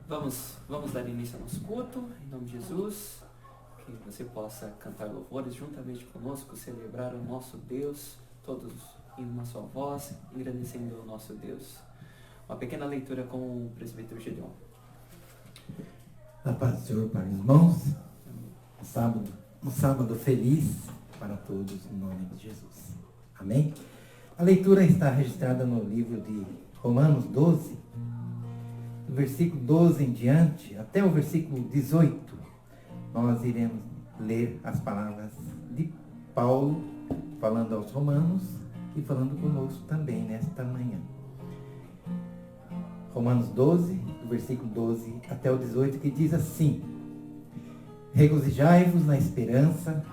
Vamos dar início ao nosso culto, em nome de Jesus, que você possa cantar louvores juntamente conosco, celebrar o nosso Deus, todos em uma só voz, engrandecendo o nosso Deus. Uma pequena leitura com o presbítero Gedeon. A paz do Senhor para os irmãos, um sábado feliz para todos, em nome de Jesus. Amém? A leitura está registrada no livro de Romanos 12, do versículo 12 em diante, até o versículo 18, nós iremos ler as palavras de Paulo, falando aos romanos e falando conosco também nesta manhã. Romanos 12, do versículo 12 até o 18, que diz assim: Regozijai-vos na esperança,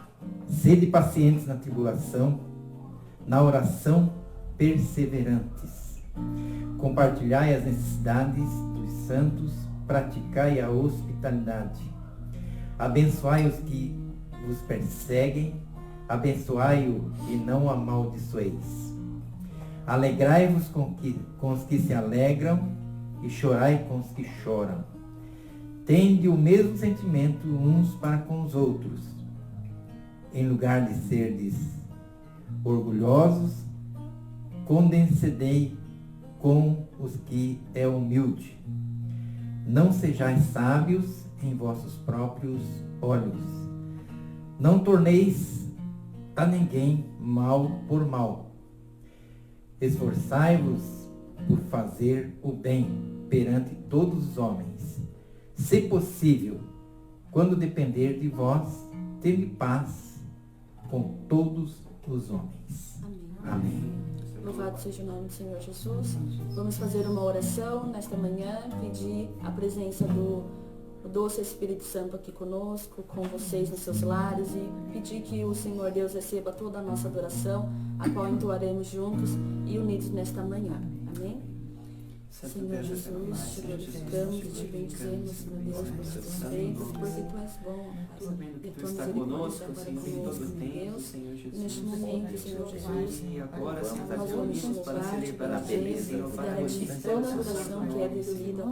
sede pacientes na tribulação, na oração perseverantes. Compartilhai as necessidades dos santos, praticai a hospitalidade. Abençoai os que vos perseguem, abençoai-o e não amaldiçoeis. Alegrai-vos com os que se alegram e chorai com os que choram. Tende o mesmo sentimento uns para com os outros. Em lugar de serdes orgulhosos, condescendei com os que é humilde. Não sejais sábios em vossos próprios olhos. Não torneis a ninguém mal por mal. Esforçai-vos por fazer o bem perante todos os homens. Se possível, quando depender de vós, tende paz com todos os homens. Amém. Louvado seja o nome do Senhor Jesus. Vamos fazer uma oração nesta manhã, pedir a presença do doce Espírito Santo aqui conosco, com vocês nos seus lares, e pedir que o Senhor Deus receba toda a nossa adoração, a qual entoaremos juntos e unidos nesta manhã. Amém? Senhor Jesus, te glorificamos e te bendizemos, meu Deus, por tuas feitas, porque tu és bom, E tu está conosco, Senhor, em todo o tempo, Senhor Jesus. Neste momento, Senhor Jesus, e agora, Senhor, nós nós vamos reunimos para louvar, celebrar a te beleza e agradecer, louvar a dar a ti glorificar toda o a seu adoração nome. que é devida.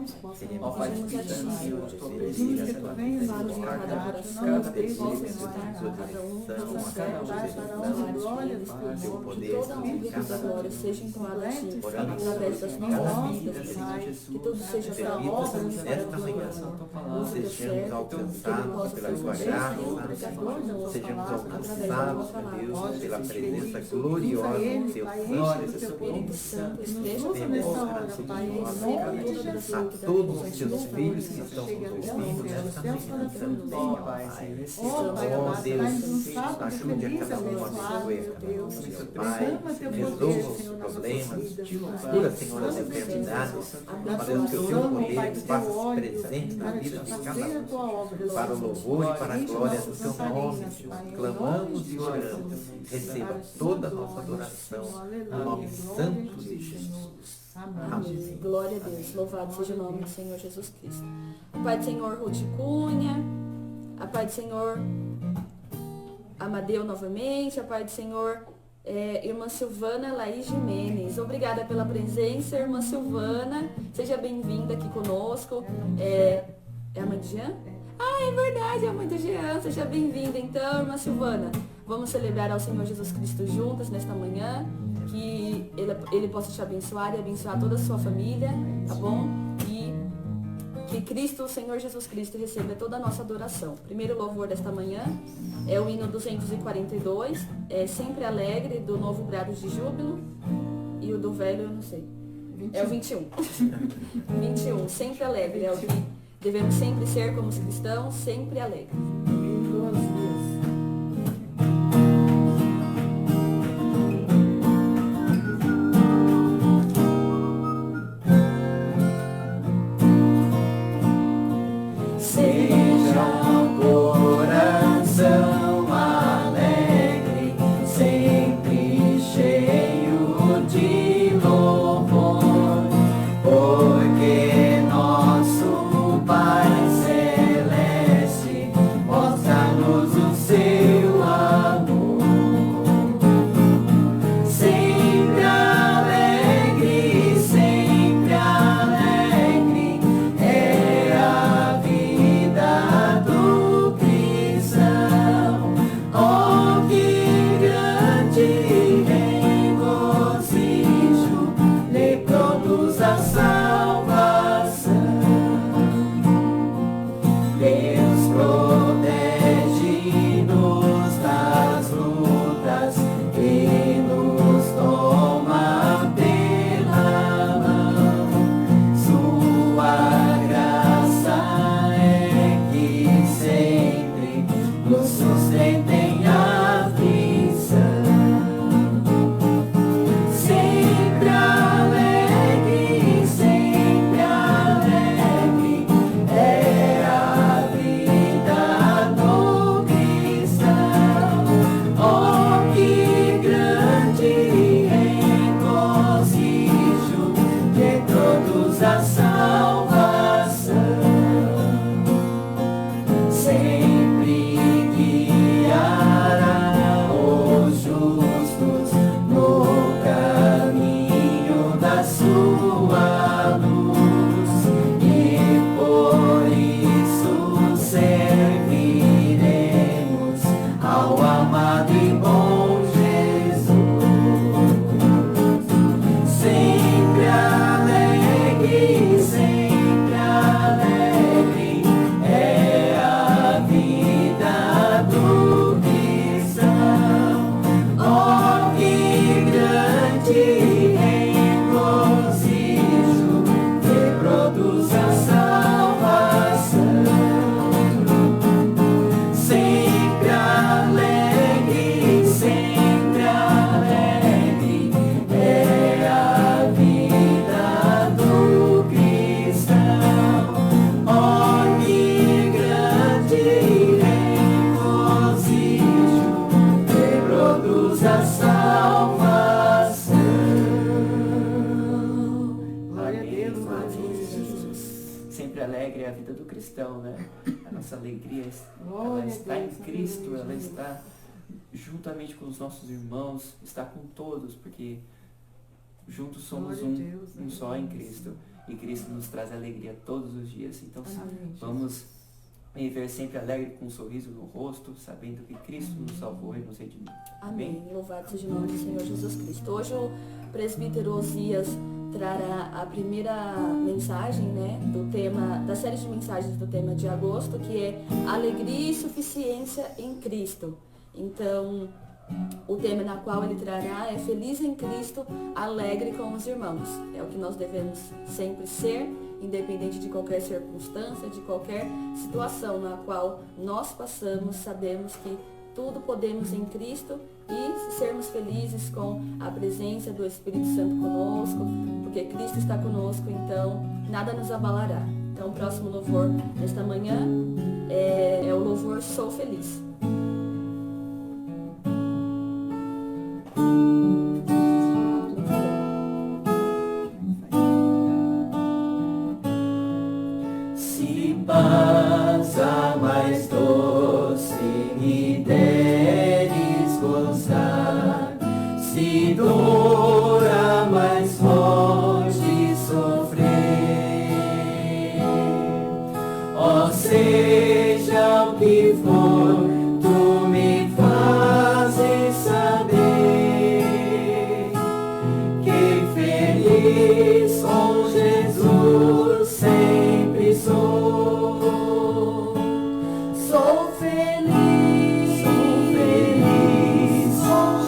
Ó Pai, Pedimos a ti, Senhor, Senhor tua Jesus, presença, que tua tu venhas presença, sobre cada cada coração, cada que pessoa, possa Senhor, estar a tua cada um dos direção, seus a cada servos, um cada dos um glória, dos Pai, teu que poder, toda a honra e cada toda a glória seja entoada a ti, orando através das cada nossas vida, vidas, Senhor Pai, Jesus. que tudo seja para a Permita, honra Senhor, e para nesta a manhã, glória. Santa Palavra, Usa o teu sejamos servo, que ele alcançados possa pela fazer tua o bem, graça, Senhor, pregar conosco, sejamos através da alcançados, tua meu palavra. Deus, pela presença Espírito gloriosa do teu Pai, Filho. Glória, enche do seu teu Espírito poder. Santo, Nos esteja usa nessa hora, conosco, Pai, em receba nome de toda a Jesus. A adoração todos os que teus nós filhos que temos. estão Chega nos até ouvindo os céus, nesta Deus manhã, fala pelo bem, ó Pai, Pai. Senhor, Ó Pai ó amado, Deus, traz um sábado ajude a feliz, cada um a abençoado, se meu Deus. Pai, Derrama teu resolva poder, os Senhor, nas problemas, nossas vidas, Pai. cura, Senhor, as Santo enfermidades, Jesus, Ó da Deus, que o teu unção, Pai, poder do teu faça óleo, presente na para vida de cada fazer a um, tua obra, para o louvor e para a Enche glória nossas do teu nome, lamparinas, Senhor. Pai, em Clamamos nome e de oramos. Jesus. Receba Para toda a sua nossa glória, adoração, Senhor. no nome Aleluia. santo Glória a de ti, Jesus. Senhor. Amém. Glória a Deus. Louvado seja o nome do Senhor Jesus Cristo. A Pai do Senhor Ruth Cunha. A Pai do Senhor Amadeu novamente. A Pai do Senhor irmã Silvana Laís Jimenez. Obrigada pela presença, irmã Silvana. Seja bem-vinda aqui conosco. É a mãe de Jean? Ah, é verdade, é a mãe do Jean. Seja bem-vinda então, irmã Silvana. Vamos celebrar ao Senhor Jesus Cristo juntas nesta manhã. Que ele possa te abençoar e abençoar toda a sua família, tá bom? E que Cristo, o Senhor Jesus Cristo, receba toda a nossa adoração. O primeiro louvor desta manhã é o hino 242, Sempre Alegre, do Novo Brado de Júbilo. E o do velho, eu não sei. É o 21. 21, Sempre Alegre. É o que devemos sempre ser como cristãos, sempre alegre. Duas vezes. Sempre alegre, alegre é a vida do cristão, né? A nossa alegria, ela Glória a está em Deus, Cristo, aleluia, ela Jesus. está juntamente com os nossos irmãos, está com todos, porque juntos somos Glória a Deus, um só em aleluia. Cristo. E Cristo nos traz alegria todos os dias. Então, Amém, vamos viver sempre alegre com um sorriso no rosto, sabendo que Cristo nos salvou e nos redimiu. Amém. Louvado seja o nome do Senhor Jesus Cristo. Hoje o presbítero Osias trará a primeira mensagem, né, do tema, da série de mensagens do tema de agosto, que é Alegria e Suficiência em Cristo. Então, o tema na qual ele trará é Feliz em Cristo, alegre com os irmãos. É o que nós devemos sempre ser, independente de qualquer circunstância, de qualquer situação na qual nós passamos, sabemos que tudo podemos em Cristo e sermos felizes com a presença do Espírito Santo conosco, porque Cristo está conosco, então nada nos abalará. Então o próximo louvor desta manhã é o louvor Sou Feliz. Se paz a mais doce me deres gozar, se dor a mais forte sofrer, ó seja o que for, tu me fazes saber que feliz com Jesus sempre sou. Sou feliz com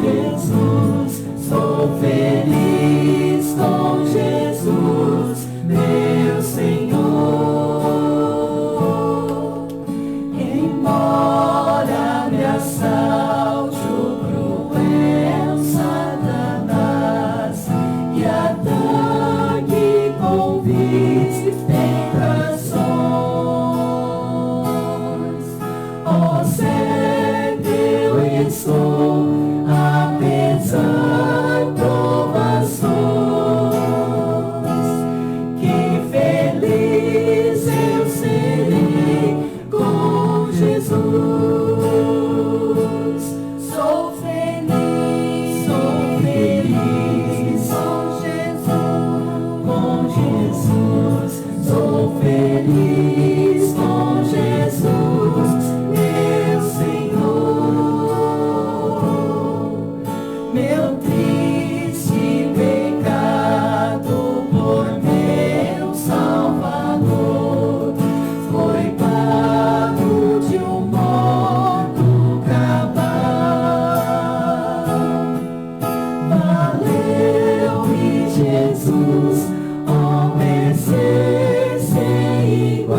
Jesus, sou feliz com Jesus, meu Senhor. Embora me assalte o cruel Satanás e ataque com vícios, tentações, ó certo eu estou, apesar provações, que feliz eu serei com Jesus. Sou feliz com Jesus, sou feliz com Jesus, meu Senhor. Meu triste pecado por meu Salvador foi pago de um modo cabal. Valeu-me Jesus, ó mercê sem igual.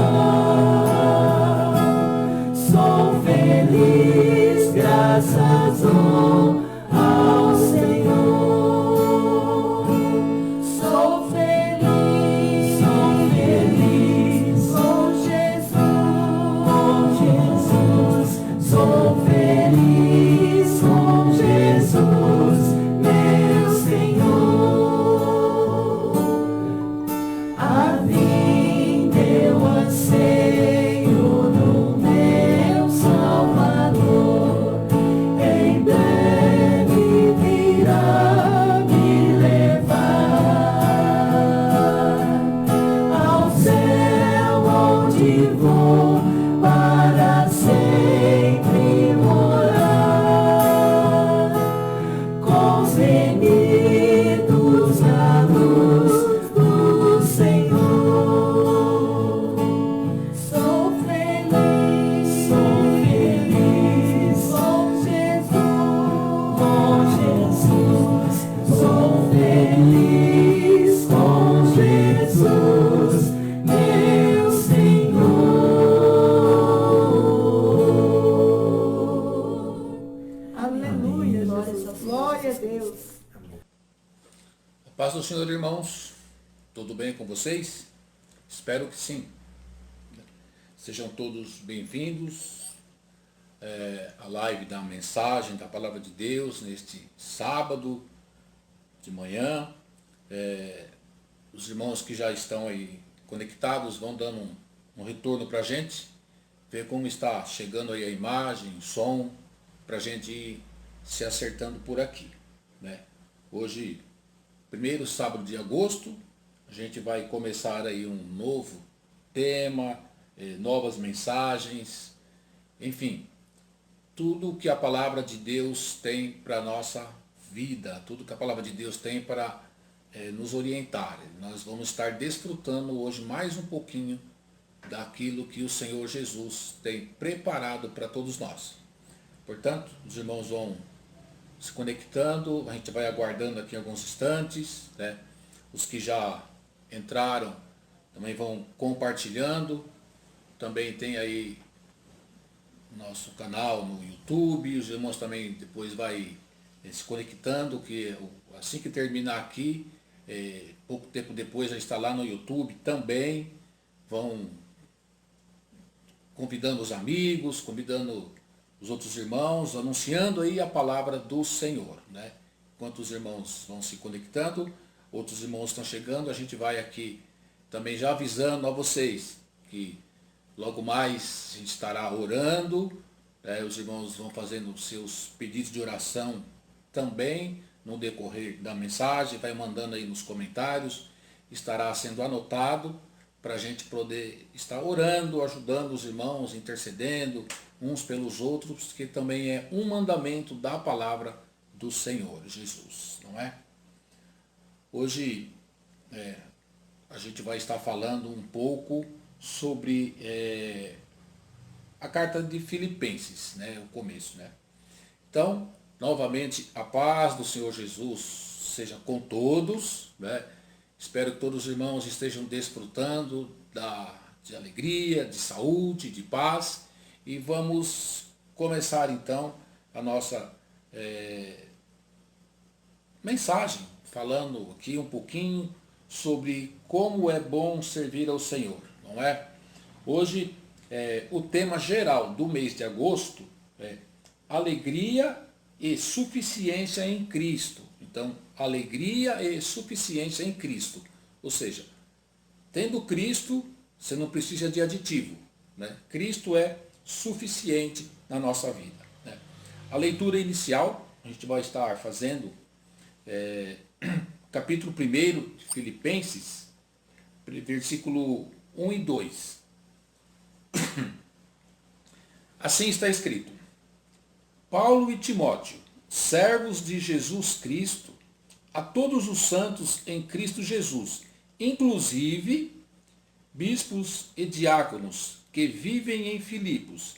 Sou feliz graças ao Senhor. Sou feliz com Jesus, sou feliz com Jesus, meu Senhor. A vinda eu anseio no meu Salvador, em breve virá me levar ao céu onde vou para sempre morar com os remidos na luz do Senhor. Sou feliz com Jesus, sou feliz com Jesus, meu Senhor. Aleluia, Glória Jesus. ao Senhor Glória a Jesus Deus. A paz do Senhor, irmãos. Tudo bem com vocês? Espero que sim. Sejam todos bem-vindos à live da mensagem da Palavra de Deus neste sábado de manhã. os irmãos que já estão aí conectados vão dando um retorno para a gente, ver como está chegando aí a imagem, o som, para a gente ir se acertando por aqui, né? Hoje, primeiro sábado de agosto, a gente vai começar aí um novo tema, novas mensagens, enfim, tudo que a palavra de Deus tem para a nossa vida, tudo que a palavra de Deus tem para nos orientar. Nós vamos estar desfrutando hoje mais um pouquinho daquilo que o Senhor Jesus tem preparado para todos nós. Portanto, os irmãos vão se conectando, a gente vai aguardando aqui alguns instantes, né? Os que já entraram também vão compartilhando. Também tem aí nosso canal no YouTube, os irmãos também depois vai se conectando, que assim que terminar aqui, pouco tempo depois já está lá no YouTube também, vão convidando os amigos, convidando os outros irmãos, anunciando aí a palavra do Senhor, né? Enquanto os irmãos vão se conectando, outros irmãos estão chegando, a gente vai aqui também já avisando a vocês que logo mais a gente estará orando, né? Os irmãos vão fazendo seus pedidos de oração também no decorrer da mensagem, vai mandando aí nos comentários, estará sendo anotado para a gente poder estar orando, ajudando os irmãos, intercedendo uns pelos outros, que também é um mandamento da palavra do Senhor Jesus, não é? Hoje a gente vai estar falando um pouco sobre a carta de Filipenses, né, o começo, né? Então, novamente, a paz do Senhor Jesus seja com todos, né? Espero que todos os irmãos estejam desfrutando de alegria, de saúde, de paz. E vamos começar então a nossa mensagem, falando aqui um pouquinho sobre como é bom servir ao Senhor, não é? Hoje, o tema geral do mês de agosto é alegria e suficiência em Cristo. Então, alegria e suficiência em Cristo. Ou seja, tendo Cristo, você não precisa de aditivo, né? Cristo é suficiente na nossa vida, né? A inicial, a gente vai estar fazendo capítulo 1 de Filipenses, versículo 1 e 2. Assim está escrito: Paulo e Timóteo, servos de Jesus Cristo, a todos os santos em Cristo Jesus, inclusive bispos e diáconos que vivem em Filipos,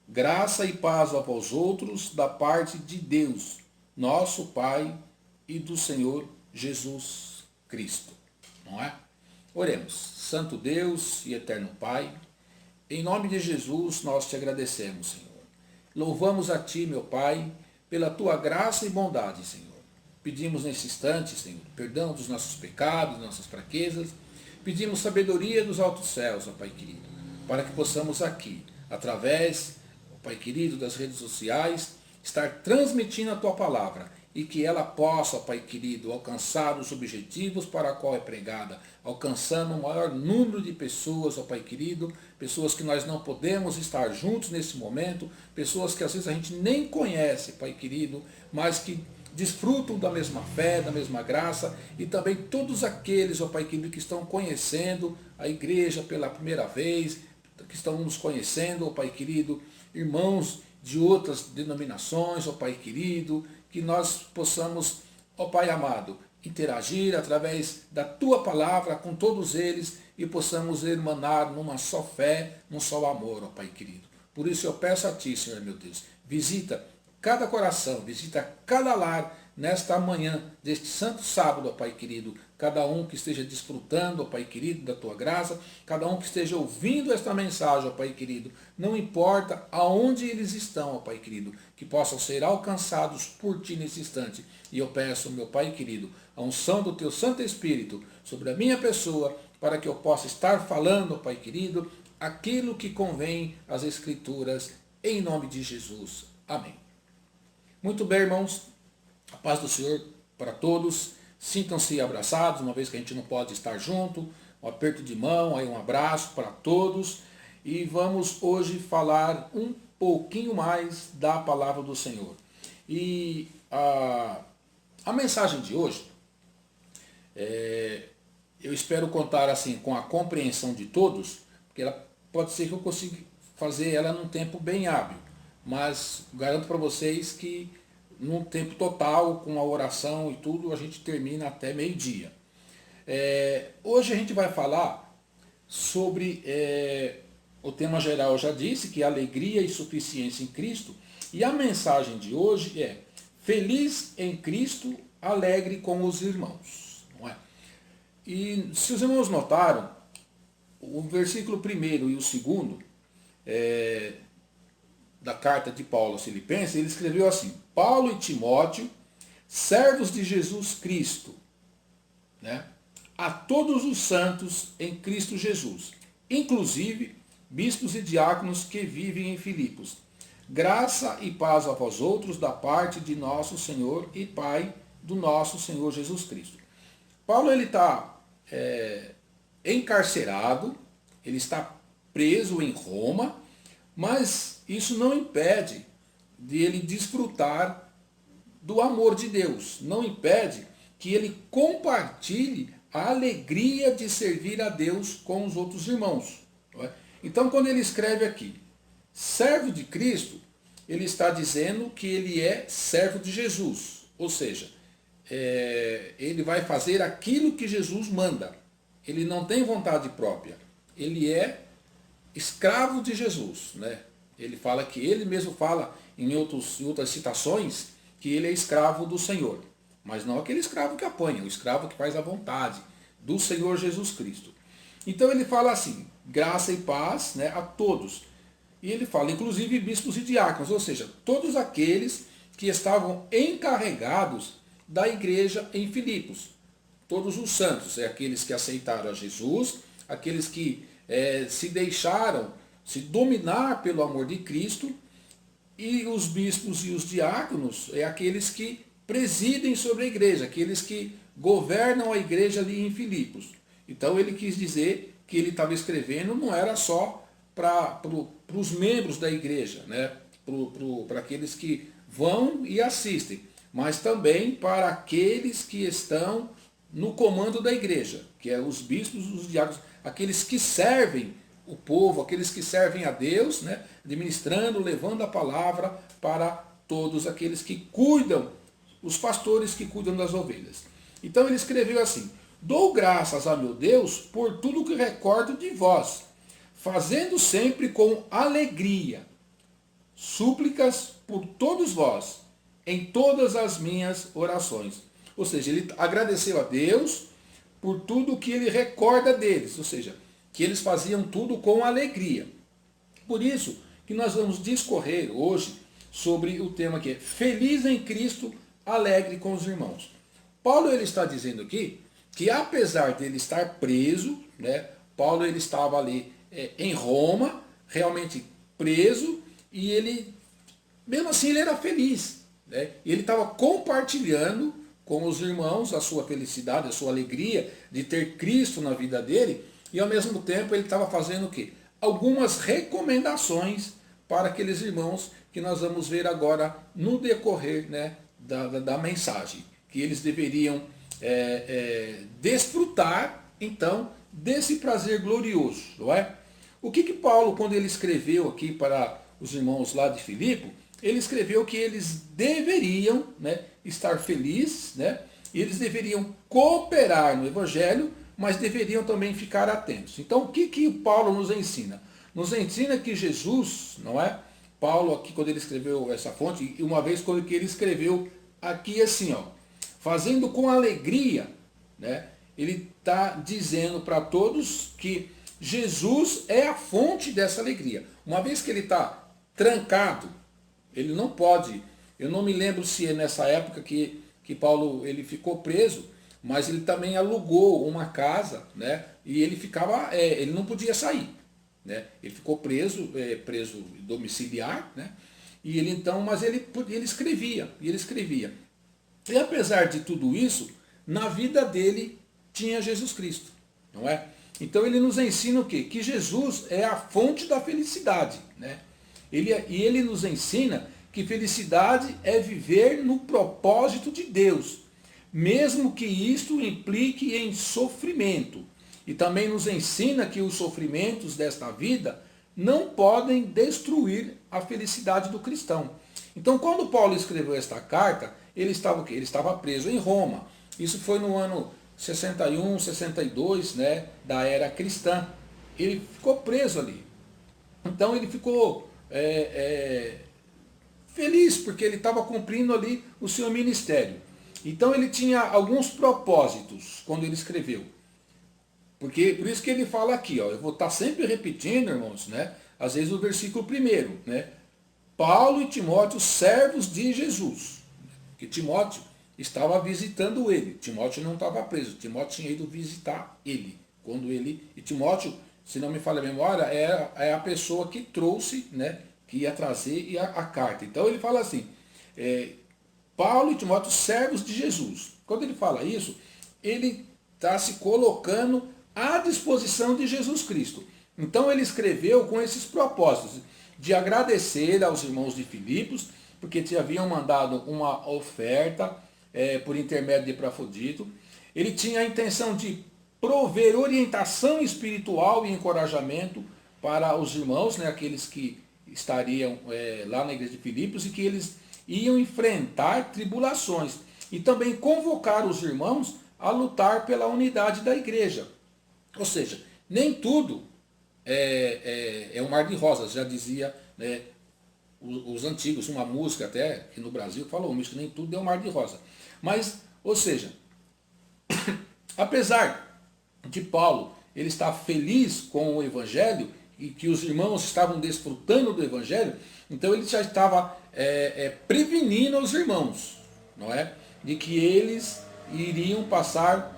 graça e paz a vós outros da parte de Deus, nosso Pai, e do Senhor Jesus Cristo. Não é? Oremos. Santo Deus e eterno Pai, em nome de Jesus nós te agradecemos, Senhor. Louvamos a ti, meu Pai, pela tua graça e bondade, Senhor. Pedimos nesse instante, Senhor, perdão dos nossos pecados, nossas fraquezas. Pedimos sabedoria dos altos céus, ó Pai querido, para que possamos aqui, através, ó Pai querido, das redes sociais, estar transmitindo a tua palavra e que ela possa, ó Pai querido, alcançar os objetivos para a qual é pregada, alcançando o maior número de pessoas, ó Pai querido, pessoas que nós não podemos estar juntos nesse momento, pessoas que às vezes a gente nem conhece, Pai querido, mas que desfrutam da mesma fé, da mesma graça, e também todos aqueles, ó Pai querido, que estão conhecendo a igreja pela primeira vez, que estão nos conhecendo, ó Pai querido, irmãos de outras denominações, ó Pai querido, que nós possamos, ó Pai amado, interagir através da tua palavra com todos eles e possamos emanar numa só fé, num só amor, ó Pai querido. Por isso eu peço a ti, Senhor meu Deus, visita cada coração, visita cada lar nesta manhã deste santo sábado, ó Pai querido. Cada um que esteja desfrutando, ó Pai querido, da tua graça, cada um que esteja ouvindo esta mensagem, ó Pai querido, não importa aonde eles estão, ó Pai querido, que possam ser alcançados por ti nesse instante. E eu peço, meu Pai querido, a unção do teu Santo Espírito sobre a minha pessoa, para que eu possa estar falando, ó Pai querido, aquilo que convém às Escrituras, em nome de Jesus. Amém. Muito bem, irmãos, a paz do Senhor para todos. sintam-se abraçados, uma vez que a gente não pode estar junto, um aperto de mão, aí um abraço para todos. E vamos hoje falar um pouquinho mais da palavra do Senhor. E a mensagem de hoje, eu espero contar assim com a compreensão de todos, porque ela pode ser que eu consiga fazer ela num tempo bem hábil, mas garanto para vocês que num tempo total, com a oração e tudo, a gente termina até meio-dia. Hoje a gente vai falar sobre, o tema geral eu já disse, que é alegria e suficiência em Cristo, e a mensagem de hoje é feliz em Cristo, alegre com os irmãos. Não é? E se os irmãos notaram, o versículo 1º e o 2º da carta de Paulo aos Filipenses, ele escreveu assim: Paulo e Timóteo, servos de Jesus Cristo, né? A todos os santos em Cristo Jesus, inclusive bispos e diáconos que vivem em Filipos. Graça e paz a vós outros da parte de nosso Senhor e Pai do nosso Senhor Jesus Cristo. Paulo ele está encarcerado, ele está preso em Roma, mas isso não impede de ele desfrutar do amor de Deus, não impede que ele compartilhe a alegria de servir a Deus com os outros irmãos. Não é? Então, quando ele escreve aqui, servo de Cristo, ele está dizendo que ele é servo de Jesus, ou seja, ele vai fazer aquilo que Jesus manda. Ele não tem vontade própria, ele é escravo de Jesus, né? Ele fala que ele mesmo fala em outras citações que ele é escravo do Senhor, mas não aquele escravo que apanha, o escravo que faz a vontade do Senhor Jesus Cristo. Então ele fala assim, graça e paz, né, a todos. E ele fala, inclusive bispos e diáconos, ou seja, todos aqueles que estavam encarregados da igreja em Filipos. Todos os santos, aqueles que aceitaram a Jesus, aqueles que se deixaram se dominar pelo amor de Cristo, e os bispos e os diáconos, aqueles que presidem sobre a igreja, aqueles que governam a igreja ali em Filipos. Então ele quis dizer que ele estava escrevendo não era só para os membros da igreja, né? Para aqueles que vão e assistem, mas também para aqueles que estão no comando da igreja, que é os bispos e os diáconos, aqueles que servem o povo, aqueles que servem a Deus, né? Administrando, levando a palavra para todos aqueles que cuidam, os pastores que cuidam das ovelhas. Então ele escreveu assim: dou graças a meu Deus por tudo que recordo de vós, fazendo sempre com alegria súplicas por todos vós, em todas as minhas orações. Ou seja, ele agradeceu a Deus por tudo que ele recorda deles, ou seja, que eles faziam tudo com alegria. Por isso que nós vamos discorrer hoje sobre o tema que é feliz em Cristo, alegre com os irmãos. Paulo ele está dizendo aqui que apesar dele estar preso, né, Paulo ele estava ali em Roma, realmente preso, e ele, mesmo assim, ele era feliz, né? Ele estava compartilhando com os irmãos a sua felicidade, a sua alegria de ter Cristo na vida dele, e ao mesmo tempo ele estava fazendo o quê? Algumas recomendações para aqueles irmãos que nós vamos ver agora no decorrer, né, da mensagem, que eles deveriam desfrutar, então, desse prazer glorioso, não é? O que Paulo, quando ele escreveu aqui para os irmãos lá de Filipe, ele escreveu que eles deveriam, né, estar felizes, né, e eles deveriam cooperar no Evangelho, mas deveriam também ficar atentos. Então, o que Paulo nos ensina? Nos ensina que Jesus, não é? Paulo aqui, quando ele escreveu essa fonte, e uma vez quando ele escreveu aqui assim, ó, fazendo com alegria, né, ele está dizendo para todos que Jesus é a fonte dessa alegria. Uma vez que ele está trancado, ele não pode, eu não me lembro se é nessa época que Paulo ele ficou preso, mas ele também alugou uma casa, né, e ele ficava, ele não podia sair, né, ele ficou preso domiciliar, né, e ele então, mas ele escrevia, e apesar de tudo isso, na vida dele tinha Jesus Cristo, não é? Então ele nos ensina o quê? Que Jesus é a fonte da felicidade, né? Ele nos ensina que felicidade é viver no propósito de Deus, mesmo que isto implique em sofrimento. E também nos ensina que os sofrimentos desta vida não podem destruir a felicidade do cristão. Então, quando Paulo escreveu esta carta, ele estava o quê? Ele estava preso em Roma. Isso foi no ano 61, 62, né, da era cristã. Ele ficou preso ali. Então ele ficou feliz, porque ele estava cumprindo ali o seu ministério. Então ele tinha alguns propósitos quando ele escreveu. Por isso que ele fala aqui, ó, eu vou estar sempre repetindo, irmãos, né, às vezes o versículo 1, né, Paulo e Timóteo, servos de Jesus. Que Timóteo estava visitando ele. Timóteo não estava preso. Timóteo tinha ido visitar ele. E Timóteo, se não me falha a memória, é a pessoa que trouxe, né, que ia trazer a carta. Então ele fala assim, Paulo e Timóteo, servos de Jesus. Quando ele fala isso, ele está se colocando à disposição de Jesus Cristo. Então ele escreveu com esses propósitos, de agradecer aos irmãos de Filipos, porque te haviam mandado uma oferta por intermédio de Epafrodito. Ele tinha a intenção de prover orientação espiritual e encorajamento para os irmãos, né, aqueles que estariam lá na igreja de Filipos, e que eles iam enfrentar tribulações. E também convocar os irmãos a lutar pela unidade da igreja. Ou seja, nem tudo é um mar de rosas, já dizia, né, os antigos, uma música até que no Brasil falou isso, que nem tudo é um mar de rosa. Mas, ou seja, apesar de Paulo ele estar feliz com o Evangelho e que os irmãos estavam desfrutando do Evangelho, então ele já estava prevenindo os irmãos, não é? De que eles iriam passar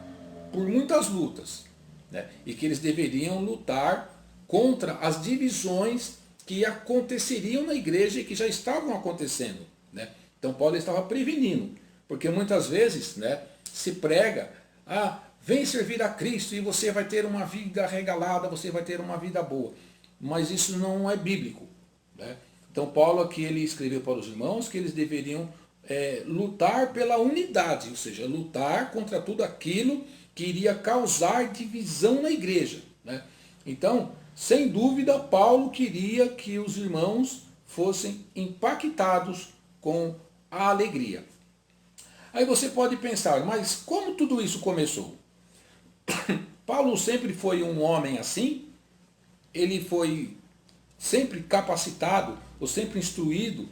por muitas lutas, né? E que eles deveriam lutar contra as divisões que aconteceriam na igreja e que já estavam acontecendo, né? Então Paulo estava prevenindo, porque muitas vezes, né, se prega, vem servir a Cristo e você vai ter uma vida regalada, você vai ter uma vida boa. Mas isso não é bíblico, né? Então Paulo aqui ele escreveu para os irmãos que eles deveriam lutar pela unidade, ou seja, lutar contra tudo aquilo que iria causar divisão na igreja, né? Então, sem dúvida, Paulo queria que os irmãos fossem impactados com a alegria. Aí você pode pensar, mas como tudo isso começou? Paulo sempre foi um homem assim? Ele foi sempre capacitado ou sempre instruído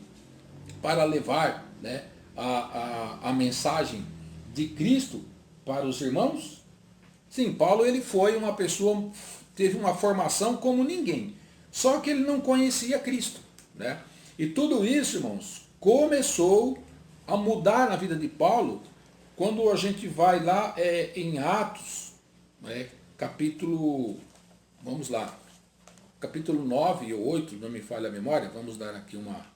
para levar, né, a mensagem de Cristo para os irmãos? Sim, Paulo ele foi uma pessoa, teve uma formação como ninguém. Só que ele não conhecia Cristo, né? E tudo isso, irmãos, começou a mudar na vida de Paulo quando a gente vai lá em Atos, né, capítulo 9 ou 8, não me falha a memória, vamos dar aqui uma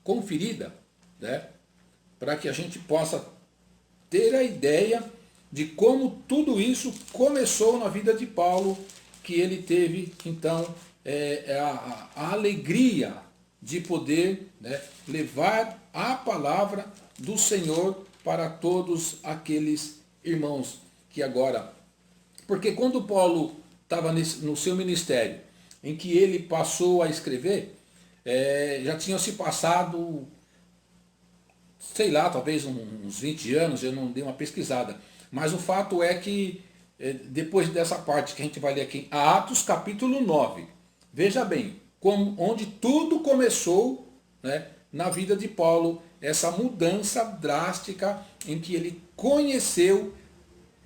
conferida, né, para que a gente possa ter a ideia de como tudo isso começou na vida de Paulo, que ele teve, então, a alegria de poder, né, levar a palavra do Senhor para todos aqueles irmãos que agora... Porque quando Paulo estava no seu ministério, em que ele passou a escrever, já tinham se passado, sei lá, talvez uns 20 anos, eu não dei uma pesquisada. Mas o fato é que, depois dessa parte que a gente vai ler aqui, Atos capítulo 9, veja bem, onde tudo começou, né, na vida de Paulo, essa mudança drástica em que ele conheceu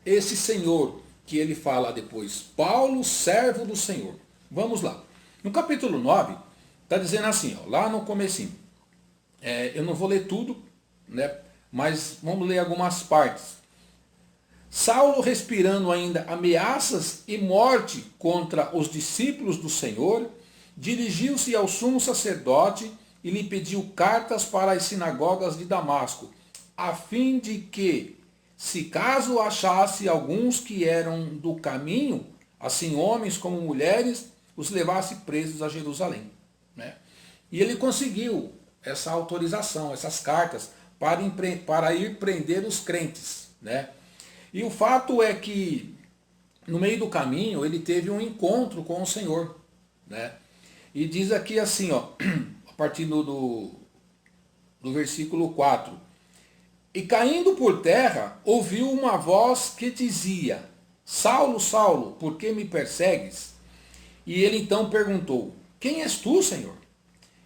esse Senhor, que ele fala depois, Paulo, servo do Senhor. Vamos lá. No capítulo 9, está dizendo assim, ó, lá no comecinho. Eu não vou ler tudo, né, mas vamos ler algumas partes. Saulo, respirando ainda ameaças e morte contra os discípulos do Senhor, dirigiu-se ao sumo sacerdote e lhe pediu cartas para as sinagogas de Damasco, a fim de que, se caso achasse alguns que eram do caminho, assim homens como mulheres, os levasse presos a Jerusalém. Né? E ele conseguiu essa autorização, essas cartas, para ir prender os crentes. Né? E o fato é que, no meio do caminho, ele teve um encontro com o Senhor. Né? E diz aqui assim, ó, a partir do versículo 4. E caindo por terra, ouviu uma voz que dizia: Saulo, Saulo, por que me persegues? E ele então perguntou: Quem és tu, Senhor?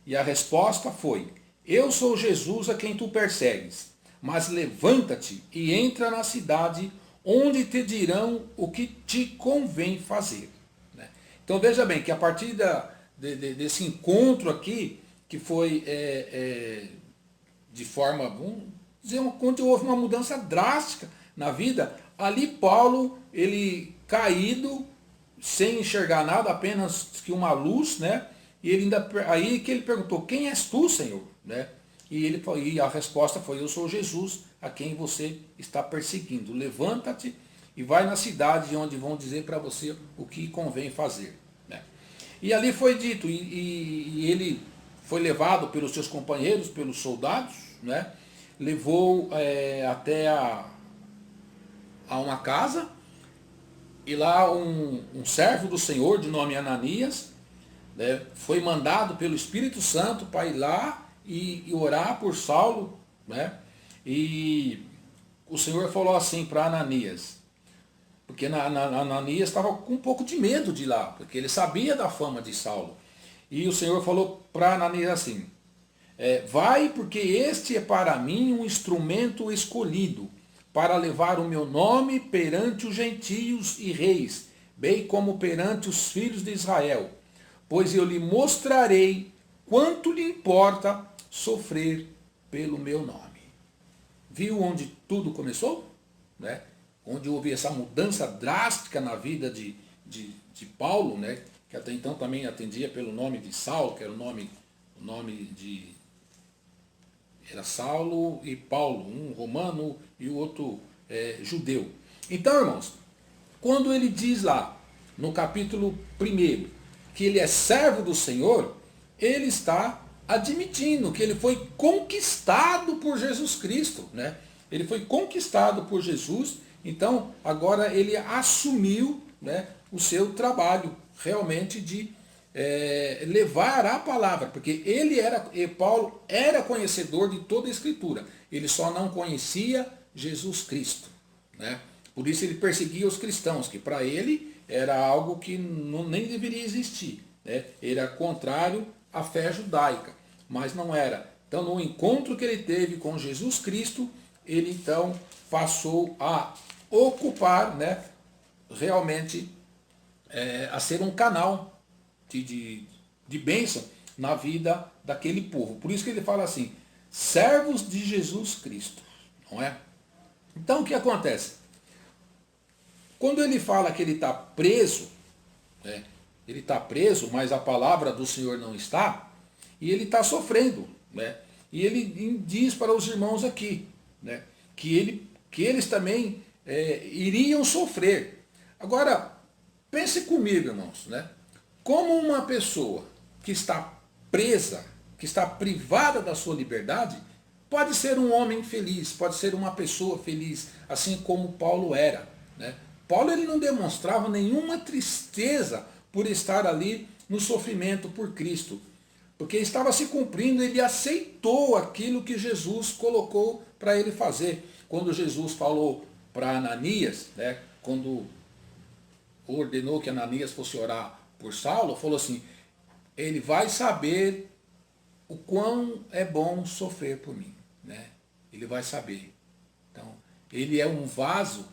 E a resposta foi: Eu sou Jesus a quem tu persegues. Mas levanta-te e entra na cidade, onde te dirão o que te convém fazer. Né? Então veja bem que a partir desse encontro aqui, que foi de forma, vamos dizer, onde houve uma mudança drástica na vida, ali Paulo, ele caído, sem enxergar nada, apenas que uma luz, né? E ele ainda, aí que ele perguntou: Quem és tu, Senhor? Né? E a resposta foi: Eu sou Jesus a quem você está perseguindo. Levanta-te e vai na cidade onde vão dizer para você o que convém fazer. Né? E ali foi dito, e ele foi levado pelos seus companheiros, pelos soldados, né? Levou até a uma casa, e lá um servo do Senhor, de nome Ananias, né, foi mandado pelo Espírito Santo para ir lá e orar por Saulo. Né? E o Senhor falou assim para Ananias, porque Ananias estava com um pouco de medo de ir lá, porque ele sabia da fama de Saulo. E o Senhor falou para Ananias assim: vai, porque este é para mim um instrumento escolhido, para levar o meu nome perante os gentios e reis, bem como perante os filhos de Israel, pois eu lhe mostrarei quanto lhe importa sofrer pelo meu nome. Viu onde tudo começou? Né? Onde houve essa mudança drástica na vida de Paulo, né? Que até então também atendia pelo nome de Saulo, que era o nome de... Era Saulo e Paulo, um romano e o outro judeu. Então, irmãos, quando ele diz lá, no capítulo 1, que ele é servo do Senhor, ele está admitindo que ele foi conquistado por Jesus Cristo. Né? Ele foi conquistado por Jesus, então agora ele assumiu, né, o seu trabalho realmente de levar a palavra, porque Paulo era conhecedor de toda a Escritura, ele só não conhecia Jesus Cristo. Né? Por isso ele perseguia os cristãos, que para ele era algo que nem deveria existir. Né? Era contrário à fé judaica, mas não era. Então, no encontro que ele teve com Jesus Cristo, ele então passou a ocupar, né, realmente a ser um canal de bênção na vida daquele povo. Por isso que ele fala assim: servos de Jesus Cristo. Não é? Então, o que acontece? Quando ele fala que ele está preso, né, ele está preso, mas a palavra do Senhor não está, e ele está sofrendo. Né? E ele diz para os irmãos aqui, né, que eles também iriam sofrer. Agora, pense comigo, irmãos, né? Como uma pessoa que está presa, que está privada da sua liberdade, pode ser um homem feliz, pode ser uma pessoa feliz, assim como Paulo era. Né? Paulo, ele não demonstrava nenhuma tristeza por estar ali no sofrimento por Cristo, porque estava se cumprindo, ele aceitou aquilo que Jesus colocou para ele fazer. Quando Jesus falou para Ananias, né, quando ordenou que Ananias fosse orar por Saulo, falou assim: ele vai saber o quão é bom sofrer por mim. Né? Ele vai saber. Então, ele é um vaso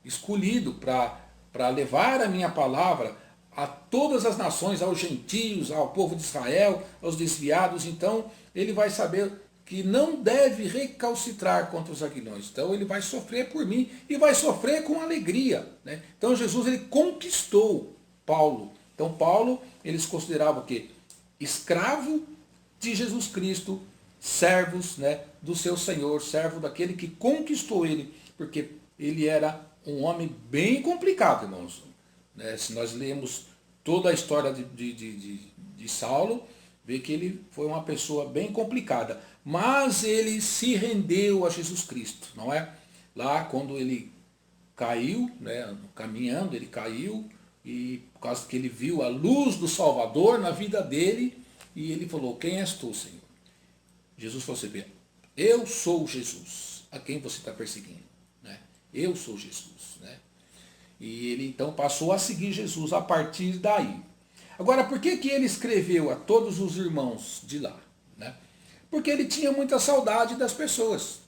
escolhido para levar a minha palavra a todas as nações, aos gentios, ao povo de Israel, aos desviados. Então, ele vai saber que não deve recalcitrar contra os aguilhões. Então, ele vai sofrer por mim e vai sofrer com alegria. Né? Então, Jesus, ele conquistou Paulo. Então, Paulo, eles consideravam que escravo de Jesus Cristo, servos, né, do seu Senhor, servo daquele que conquistou ele, porque ele era um homem bem complicado, irmãos. Né? Se nós lemos toda a história de Saulo, vê que ele foi uma pessoa bem complicada, mas ele se rendeu a Jesus Cristo, não é? Lá quando ele caiu, né, caminhando, ele caiu, e por causa que ele viu a luz do Salvador na vida dele, e ele falou, quem és tu, Senhor? Jesus falou assim, eu sou Jesus, a quem você está perseguindo, né? Eu sou Jesus, né? E ele então passou a seguir Jesus a partir daí. Agora, por que ele escreveu a todos os irmãos de lá, né? Porque ele tinha muita saudade das pessoas.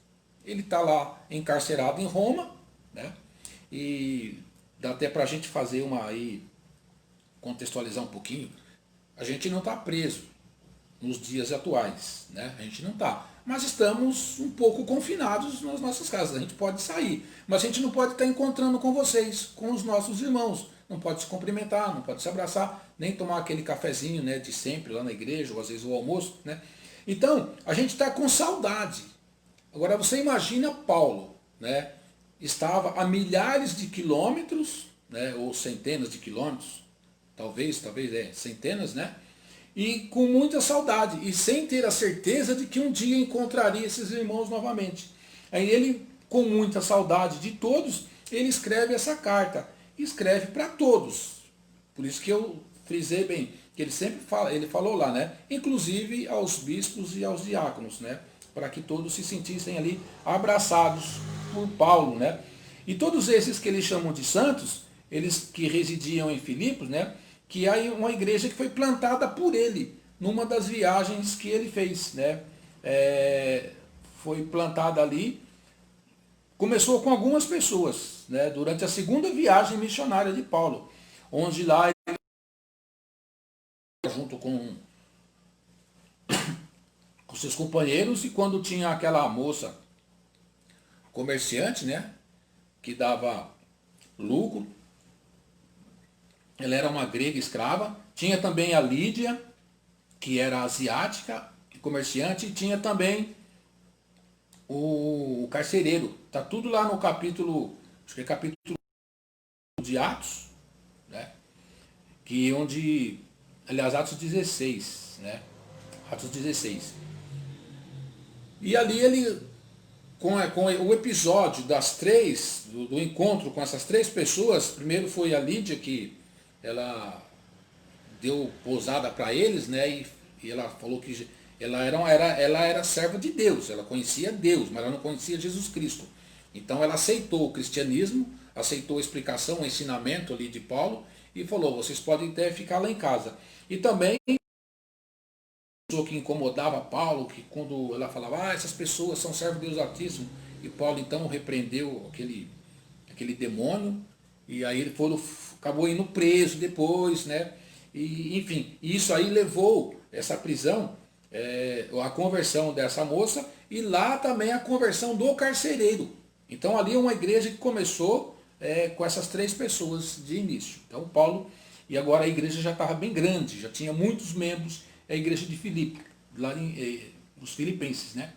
Ele está lá encarcerado em Roma, né? E dá até para a gente fazer contextualizar um pouquinho. A gente não está preso nos dias atuais, né? A gente não está. Mas estamos um pouco confinados nas nossas casas. A gente pode sair, mas a gente não pode estar encontrando com vocês, com os nossos irmãos. Não pode se cumprimentar, não pode se abraçar, nem tomar aquele cafezinho, né, de sempre lá na igreja, ou às vezes o almoço, né? Então, a gente está com saudade. Agora, você imagina Paulo, né? Estava a milhares de quilômetros, né, ou centenas de quilômetros, talvez centenas, né? E com muita saudade, e sem ter a certeza de que um dia encontraria esses irmãos novamente. Aí ele, com muita saudade de todos, ele escreve essa carta. Escreve para todos. Por isso que eu frisei bem, que ele sempre fala, ele falou lá, né? Inclusive aos bispos e aos diáconos, né? Para que todos se sentissem ali abraçados por Paulo, né? E todos esses que eles chamam de santos, eles que residiam em Filipos, né? Que é uma igreja que foi plantada por ele, numa das viagens que ele fez, né? Foi plantada ali, começou com algumas pessoas, né? Durante a segunda viagem missionária de Paulo, onde lá ele, junto com seus companheiros, e quando tinha aquela moça comerciante, né? Que dava lucro, ela era uma grega escrava. Tinha também a Lídia, que era asiática, comerciante. E tinha também o carcereiro. Está tudo lá no capítulo, acho que é capítulo de Atos, né? Que onde, aliás, Atos 16, né? Atos 16. E ali ele, com o episódio das três, do encontro com essas três pessoas, primeiro foi a Lídia, que ela deu pousada para eles, né? E ela falou que ela era serva de Deus, ela conhecia Deus, mas ela não conhecia Jesus Cristo. Então ela aceitou o cristianismo, aceitou a explicação, o ensinamento ali de Paulo e falou, vocês podem até ficar lá em casa. E também pessoa que incomodava Paulo, que quando ela falava, essas pessoas são servos de Deus Altíssimo, e Paulo então repreendeu aquele demônio, e aí ele acabou indo preso depois, né? E, enfim, isso aí levou essa prisão, a conversão dessa moça, e lá também a conversão do carcereiro. Então ali é uma igreja que começou com essas três pessoas de início. Então Paulo, e agora a igreja já estava bem grande, já tinha muitos membros, a igreja de Filipe, lá dos filipenses, né?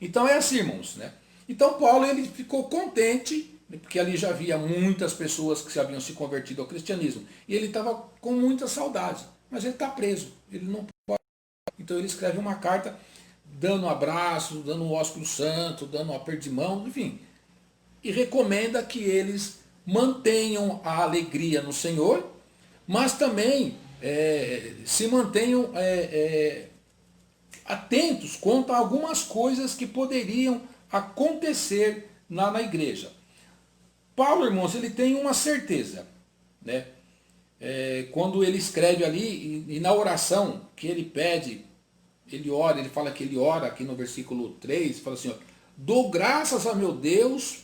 Então é assim, irmãos, né? Então Paulo ele ficou contente, porque ali já havia muitas pessoas que se haviam se convertido ao cristianismo. E ele estava com muita saudade, mas ele está preso, ele não pode. Então ele escreve uma carta dando um abraço, dando um ósculo santo, dando um aperto de mão, enfim. E recomenda que eles mantenham a alegria no Senhor, mas também se mantenham atentos quanto a algumas coisas que poderiam acontecer na igreja. Paulo, irmãos, ele tem uma certeza, né? Quando ele escreve ali, e na oração que ele pede, ele ora, ele fala que ele ora aqui no versículo 3, fala assim, ó, dou graças a meu Deus,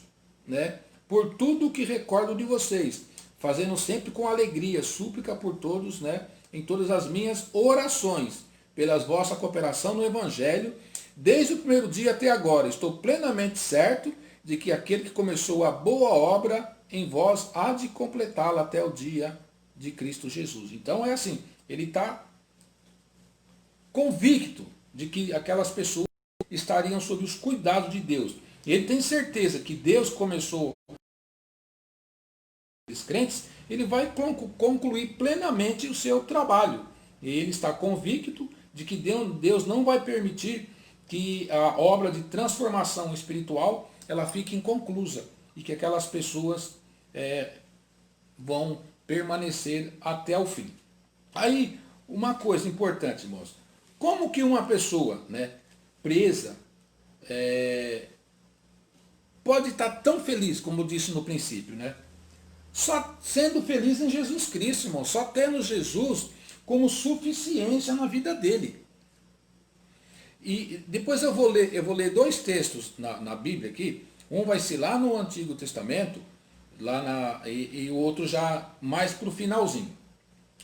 né, por tudo que recordo de vocês, fazendo sempre com alegria, súplica por todos, né, em todas as minhas orações, pela vossa cooperação no Evangelho, desde o primeiro dia até agora. Estou plenamente certo de que aquele que começou a boa obra em vós há de completá-la até o dia de Cristo Jesus. Então é assim, ele está convicto de que aquelas pessoas estariam sob os cuidados de Deus. Ele tem certeza que Deus começou os crentes, ele vai concluir plenamente o seu trabalho. Ele está convicto de que Deus não vai permitir que a obra de transformação espiritual ela fique inconclusa e que aquelas pessoas vão permanecer até o fim. Aí, uma coisa importante, irmãos. Como que uma pessoa, né, presa pode estar tão feliz, como eu disse no princípio, né? Só sendo feliz em Jesus Cristo, irmão. Só tendo Jesus como suficiência na vida dele. E depois eu vou ler dois textos na Bíblia aqui. Um vai ser lá no Antigo Testamento, e o outro já mais para o finalzinho.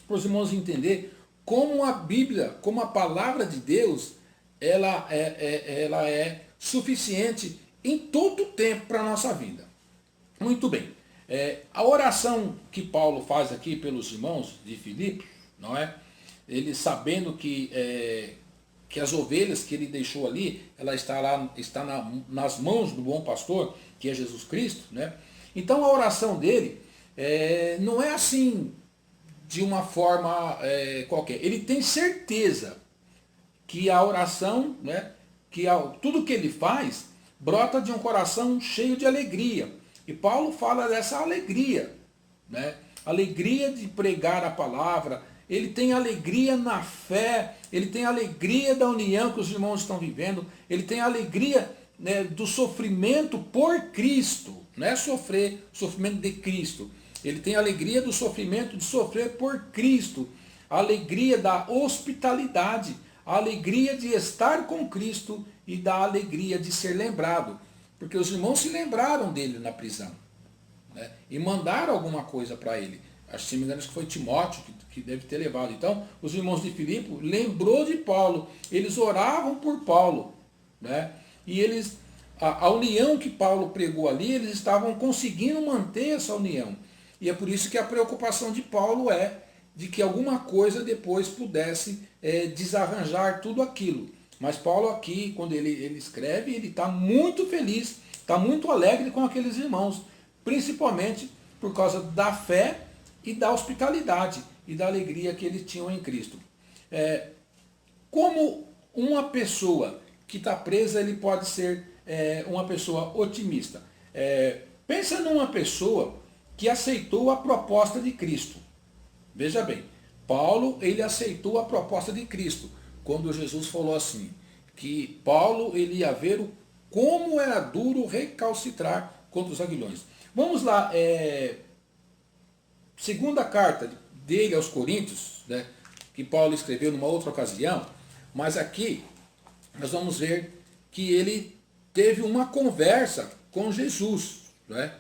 Para os irmãos entender como a Bíblia, como a palavra de Deus, ela é suficiente em todo o tempo para a nossa vida. Muito bem. A oração que Paulo faz aqui pelos irmãos de Filipe, não é? Ele sabendo que as ovelhas que ele deixou ali, ela está nas mãos do bom pastor, que é Jesus Cristo, né? Então a oração dele não é assim de uma forma qualquer. Ele tem certeza que a oração, né, tudo que ele faz, brota de um coração cheio de alegria. E Paulo fala dessa alegria, né? Alegria de pregar a palavra. Ele tem alegria na fé, ele tem alegria da união que os irmãos estão vivendo, ele tem alegria, né, do sofrimento por Cristo, não é sofrimento de Cristo. Ele tem alegria do sofrimento de sofrer por Cristo, a alegria da hospitalidade, a alegria de estar com Cristo e da alegria de ser lembrado. Porque os irmãos se lembraram dele na prisão, né, e mandaram alguma coisa para ele. Acho que, se não me engano, que foi Timóteo que deve ter levado. Então, os irmãos de Filipe lembrou de Paulo. Eles oravam por Paulo, né? E a união que Paulo pregou ali, eles estavam conseguindo manter essa união. E é por isso que a preocupação de Paulo é de que alguma coisa depois pudesse desarranjar tudo aquilo. Mas Paulo aqui, quando ele escreve, ele está muito feliz, está muito alegre com aqueles irmãos, principalmente por causa da fé e da hospitalidade e da alegria que eles tinham em Cristo. Como uma pessoa que está presa, ele pode ser uma pessoa otimista. Pensa numa pessoa que aceitou a proposta de Cristo. Veja bem, Paulo, ele aceitou a proposta de Cristo, quando Jesus falou assim, que Paulo ele ia ver como era duro recalcitrar contra os aguilhões. Vamos lá, segunda carta dele aos Coríntios, né, que Paulo escreveu numa outra ocasião, mas aqui nós vamos ver que ele teve uma conversa com Jesus, né,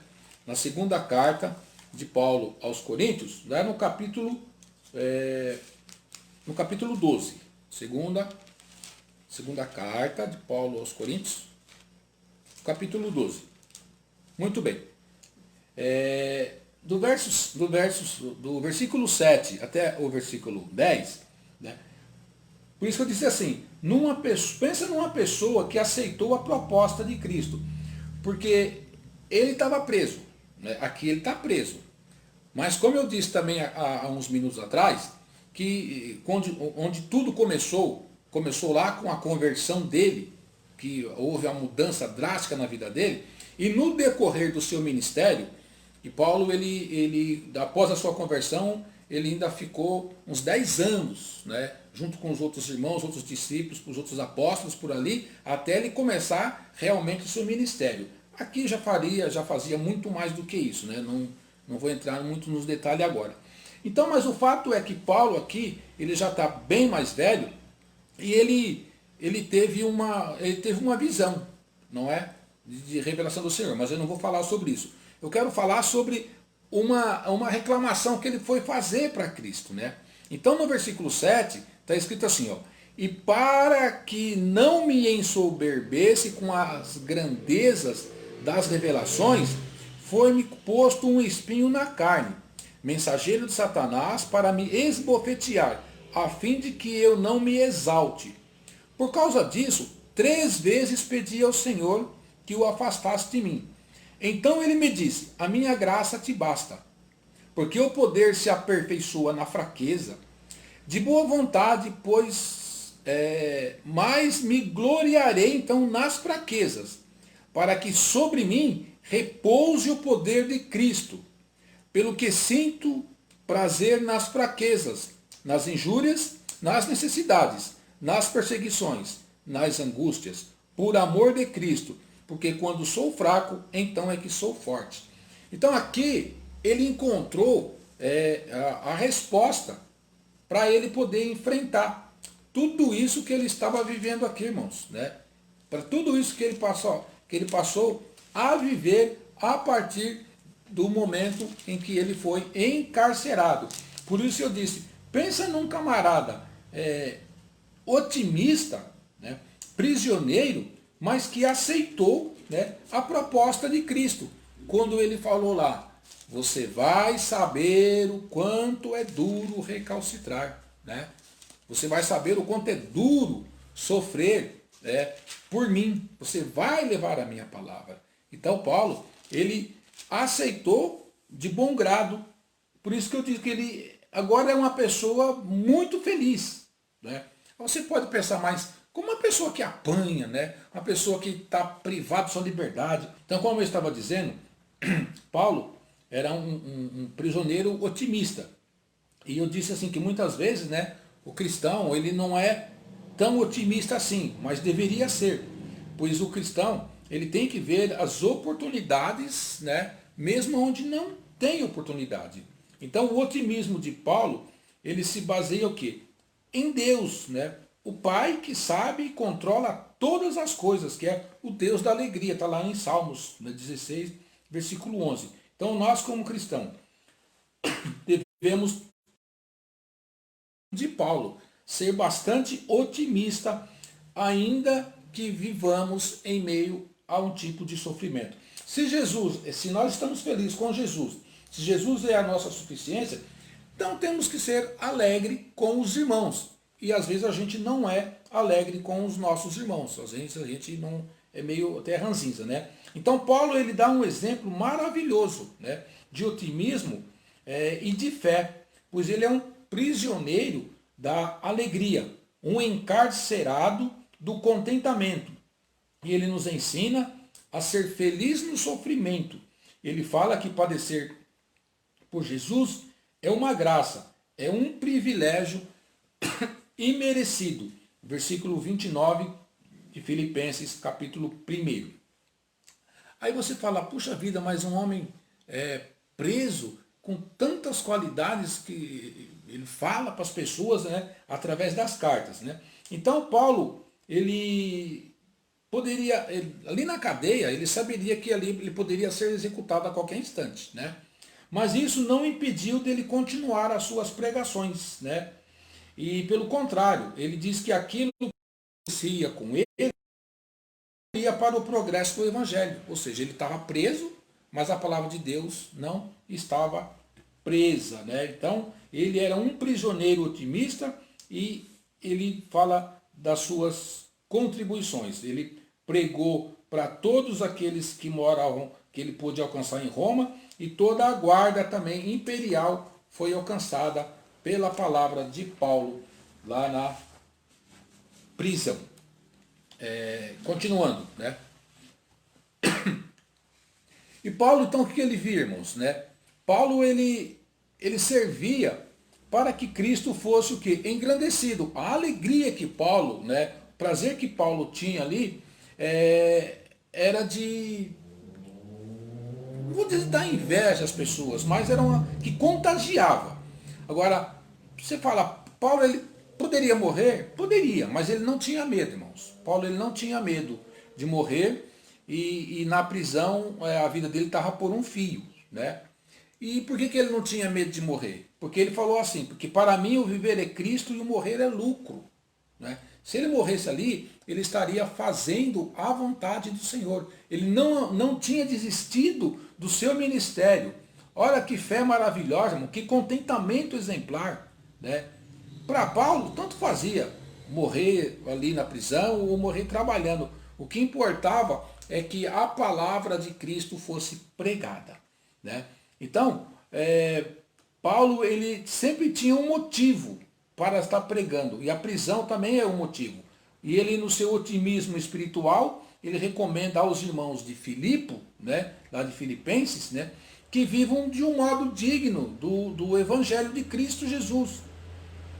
na segunda carta de Paulo aos Coríntios, né, no capítulo 12. Segunda carta de Paulo aos Coríntios, capítulo 12. Muito bem. Do versículo 7 até o versículo 10, né? Por isso que eu disse assim, pensa numa pessoa que aceitou a proposta de Cristo, porque ele estava preso, né? Aqui ele está preso. Mas como eu disse também há uns minutos atrás, que onde tudo começou lá com a conversão dele, que houve a mudança drástica na vida dele, e no decorrer do seu ministério, e Paulo, ele após a sua conversão, ele ainda ficou uns 10 anos, né, junto com os outros irmãos, outros discípulos, os outros apóstolos por ali, até ele começar realmente o seu ministério. Aqui já fazia muito mais do que isso, né? Não vou entrar muito nos detalhes agora. Então, mas o fato é que Paulo aqui, ele já está bem mais velho, e ele teve uma visão, não é? De revelação do Senhor, mas eu não vou falar sobre isso. Eu quero falar sobre uma reclamação que ele foi fazer para Cristo, né? Então no versículo 7 está escrito assim, ó, e para que não me ensoberbesse com as grandezas das revelações, foi-me posto um espinho na carne, mensageiro de Satanás, para me esbofetear, a fim de que eu não me exalte. Por causa disso, 3 vezes pedi ao Senhor que o afastasse de mim. Então ele me disse, a minha graça te basta, porque o poder se aperfeiçoa na fraqueza. De boa vontade, pois, mais me gloriarei então nas fraquezas, para que sobre mim repouse o poder de Cristo, pelo que sinto prazer nas fraquezas, nas injúrias, nas necessidades, nas perseguições, nas angústias, por amor de Cristo, porque quando sou fraco, então é que sou forte. Então aqui ele encontrou a resposta para ele poder enfrentar tudo isso que ele estava vivendo aqui, irmãos, né? Para tudo isso que ele passou a viver a partir do momento em que ele foi encarcerado. Por isso eu disse, pensa num camarada otimista, né, prisioneiro, mas que aceitou, né, a proposta de Cristo. Quando ele falou lá, você vai saber o quanto é duro recalcitrar, né? Você vai saber o quanto é duro sofrer por mim. Você vai levar a minha palavra. Então Paulo, ele aceitou de bom grado. Por isso que eu digo que ele agora é uma pessoa muito feliz, né? Você pode pensar mais como uma pessoa que apanha, né? Uma pessoa que está privada de sua liberdade. Então, como eu estava dizendo, Paulo era um prisioneiro otimista. E eu disse assim que muitas vezes, né, o cristão ele não é tão otimista assim, mas deveria ser. Pois o cristão ele tem que ver as oportunidades, né, mesmo onde não tem oportunidade. Então o otimismo de Paulo, ele se baseia o quê? Em Deus, né? O Pai que sabe e controla todas as coisas, que é o Deus da alegria, está lá em Salmos 16, versículo 11. Então nós como cristãos devemos, de Paulo, ser bastante otimista, ainda que vivamos em meio a um tipo de sofrimento. Se nós estamos felizes com Jesus, se Jesus é a nossa suficiência, então temos que ser alegre com os irmãos. E às vezes a gente não é alegre com os nossos irmãos. Às vezes a gente não é meio até ranzinza, né? Então Paulo ele dá um exemplo maravilhoso, né, de otimismo e de fé, pois ele é um prisioneiro da alegria, um encarcerado do contentamento. E ele nos ensina a ser feliz no sofrimento. Ele fala que padecer por Jesus é uma graça, é um privilégio imerecido. Versículo 29 de Filipenses, capítulo 1. Aí você fala, puxa vida, mas um homem preso com tantas qualidades que ele fala para as pessoas, né, através das cartas, né? Então Paulo, ele poderia, ali na cadeia, ele saberia que ali ele poderia ser executado a qualquer instante, né? Mas isso não impediu dele continuar as suas pregações, né? E pelo contrário, ele diz que aquilo que acontecia com ele ia para o progresso do evangelho. Ou seja, ele estava preso, mas a palavra de Deus não estava presa, né? Então, ele era um prisioneiro otimista e ele fala das suas contribuições. Ele pregou para todos aqueles que moravam, que ele pôde alcançar em Roma, e toda a guarda também imperial foi alcançada pela palavra de Paulo lá na prisão. Continuando, né? E Paulo, então, o que ele via, irmãos, né? Paulo, ele servia para que Cristo fosse o quê? Engrandecido. A alegria que Paulo, né? O prazer que Paulo tinha ali, era de, não vou dizer dar inveja às pessoas, mas era uma que contagiava. Agora, você fala, Paulo, ele poderia morrer? Poderia, mas ele não tinha medo, irmãos. Paulo, ele não tinha medo de morrer e na prisão a vida dele estava por um fio, né? E por que ele não tinha medo de morrer? Porque ele falou assim, porque para mim o viver é Cristo e o morrer é lucro, né? Se ele morresse ali, ele estaria fazendo a vontade do Senhor. Ele não tinha desistido do seu ministério. Olha que fé maravilhosa, irmão, que contentamento exemplar, né? Para Paulo, tanto fazia morrer ali na prisão ou morrer trabalhando. O que importava é que a palavra de Cristo fosse pregada, né? Então, Paulo, ele sempre tinha um motivo para estar pregando, e a prisão também é um motivo. E ele, no seu otimismo espiritual, ele recomenda aos irmãos de Filipe, né, lá de Filipenses, né, que vivam de um modo digno do Evangelho de Cristo Jesus.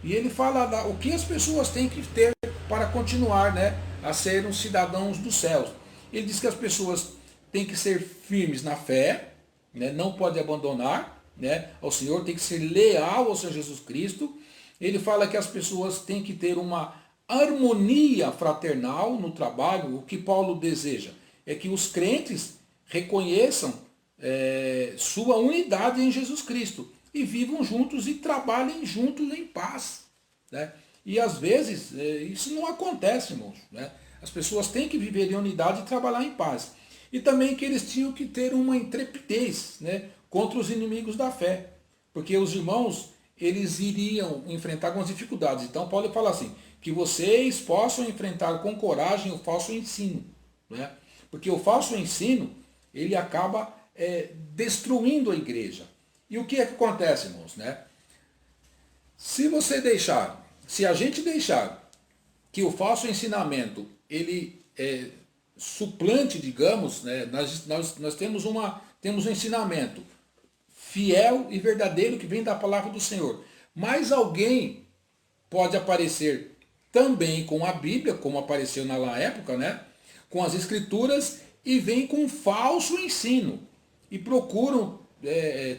E ele fala o que as pessoas têm que ter para continuar, né, a serem cidadãos dos céus. Ele diz que as pessoas têm que ser firmes na fé, né, não pode abandonar, né, ao Senhor, tem que ser leal ao Senhor Jesus Cristo. Ele fala que as pessoas têm que ter uma harmonia fraternal no trabalho. O que Paulo deseja é que os crentes reconheçam sua unidade em Jesus Cristo e vivam juntos e trabalhem juntos em paz, né? E às vezes isso não acontece, irmãos, né? As pessoas têm que viver em unidade e trabalhar em paz. E também que eles tinham que ter uma intrepidez, né, contra os inimigos da fé, porque os irmãos, eles iriam enfrentar algumas dificuldades. Então Paulo fala assim, que vocês possam enfrentar com coragem o falso ensino, né? Porque o falso ensino, ele acaba destruindo a igreja. E o que é que acontece, irmãos, né? Se a gente deixar que o falso ensinamento, ele suplante, digamos, né, nós temos um ensinamento fiel e verdadeiro que vem da palavra do Senhor. Mas alguém pode aparecer também com a Bíblia, como apareceu na época, né, com as Escrituras, e vem com falso ensino. E procuram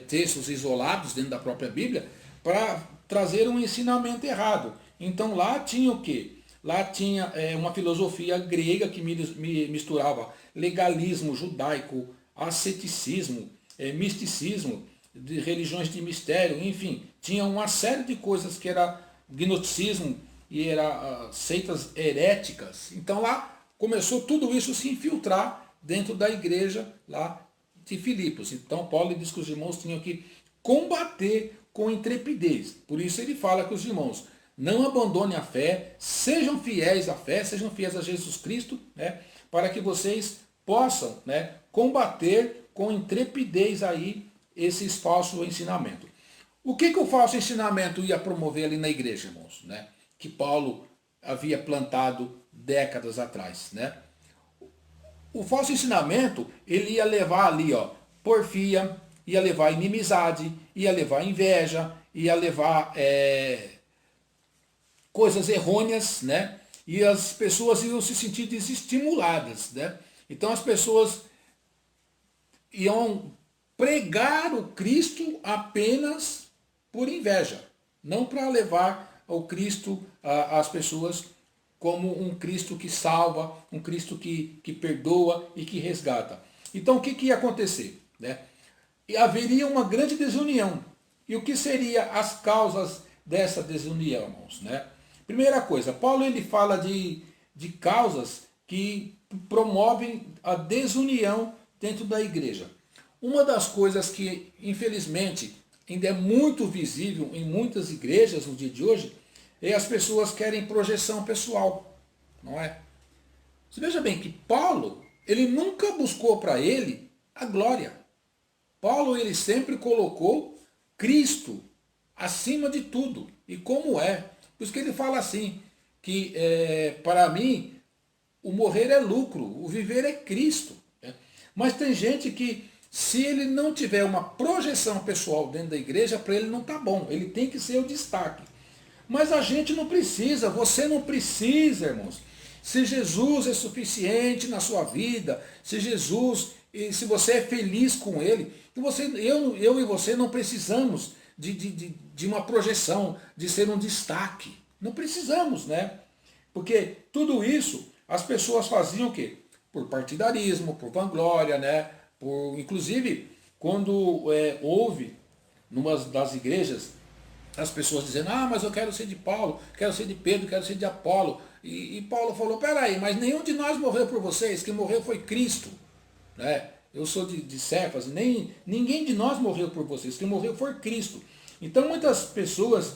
textos isolados dentro da própria Bíblia para trazer um ensinamento errado. Então lá tinha o quê? Lá tinha uma filosofia grega que misturava legalismo judaico, asceticismo, misticismo, de religiões de mistério, enfim, tinha uma série de coisas que era gnosticismo e era seitas heréticas. Então lá começou tudo isso a se infiltrar dentro da igreja lá de Filipos. Então Paulo diz que os irmãos tinham que combater com intrepidez. Por isso ele fala que os irmãos não abandonem a fé, sejam fiéis à fé, sejam fiéis a Jesus Cristo, né, para que vocês possam, né, combater com intrepidez aí esses falsos ensinamentos. O que o falso ensinamento ia promover ali na igreja, irmãos, né, que Paulo havia plantado décadas atrás, né? O falso ensinamento, ele ia levar ali, porfia, ia levar inimizade, ia levar inveja, ia levar coisas errôneas, né? E as pessoas iam se sentir desestimuladas, né? Então as pessoas iam pregar o Cristo apenas por inveja, não para levar o Cristo às pessoas como um Cristo que salva, um Cristo que perdoa e que resgata. Então o que ia acontecer, né? E haveria uma grande desunião. E o que seriam as causas dessa desunião, irmãos, né? Primeira coisa, Paulo ele fala de causas que promovem a desunião dentro da igreja. Uma das coisas que, infelizmente, ainda é muito visível em muitas igrejas no dia de hoje, é as pessoas querem projeção pessoal, não é? Você veja bem que Paulo, ele nunca buscou para ele a glória. Paulo, ele sempre colocou Cristo acima de tudo. E como é? Por isso que ele fala assim, que para mim, o morrer é lucro, o viver é Cristo. Né? Mas tem gente que, se ele não tiver uma projeção pessoal dentro da igreja, para ele não está bom. Ele tem que ser o destaque. Mas a gente não precisa, você não precisa, irmãos. Se Jesus é suficiente na sua vida, se Jesus, se você é feliz com Ele, eu e você não precisamos de uma projeção, de ser um destaque. Não precisamos, né? Porque tudo isso, as pessoas faziam o quê? Por partidarismo, por vanglória, né? Inclusive, quando houve, numa das igrejas, as pessoas dizendo, mas eu quero ser de Paulo, quero ser de Pedro, quero ser de Apolo. E Paulo falou, peraí, mas nenhum de nós morreu por vocês, quem morreu foi Cristo. Né? Eu sou de Cefas, ninguém de nós morreu por vocês, quem morreu foi Cristo. Então muitas pessoas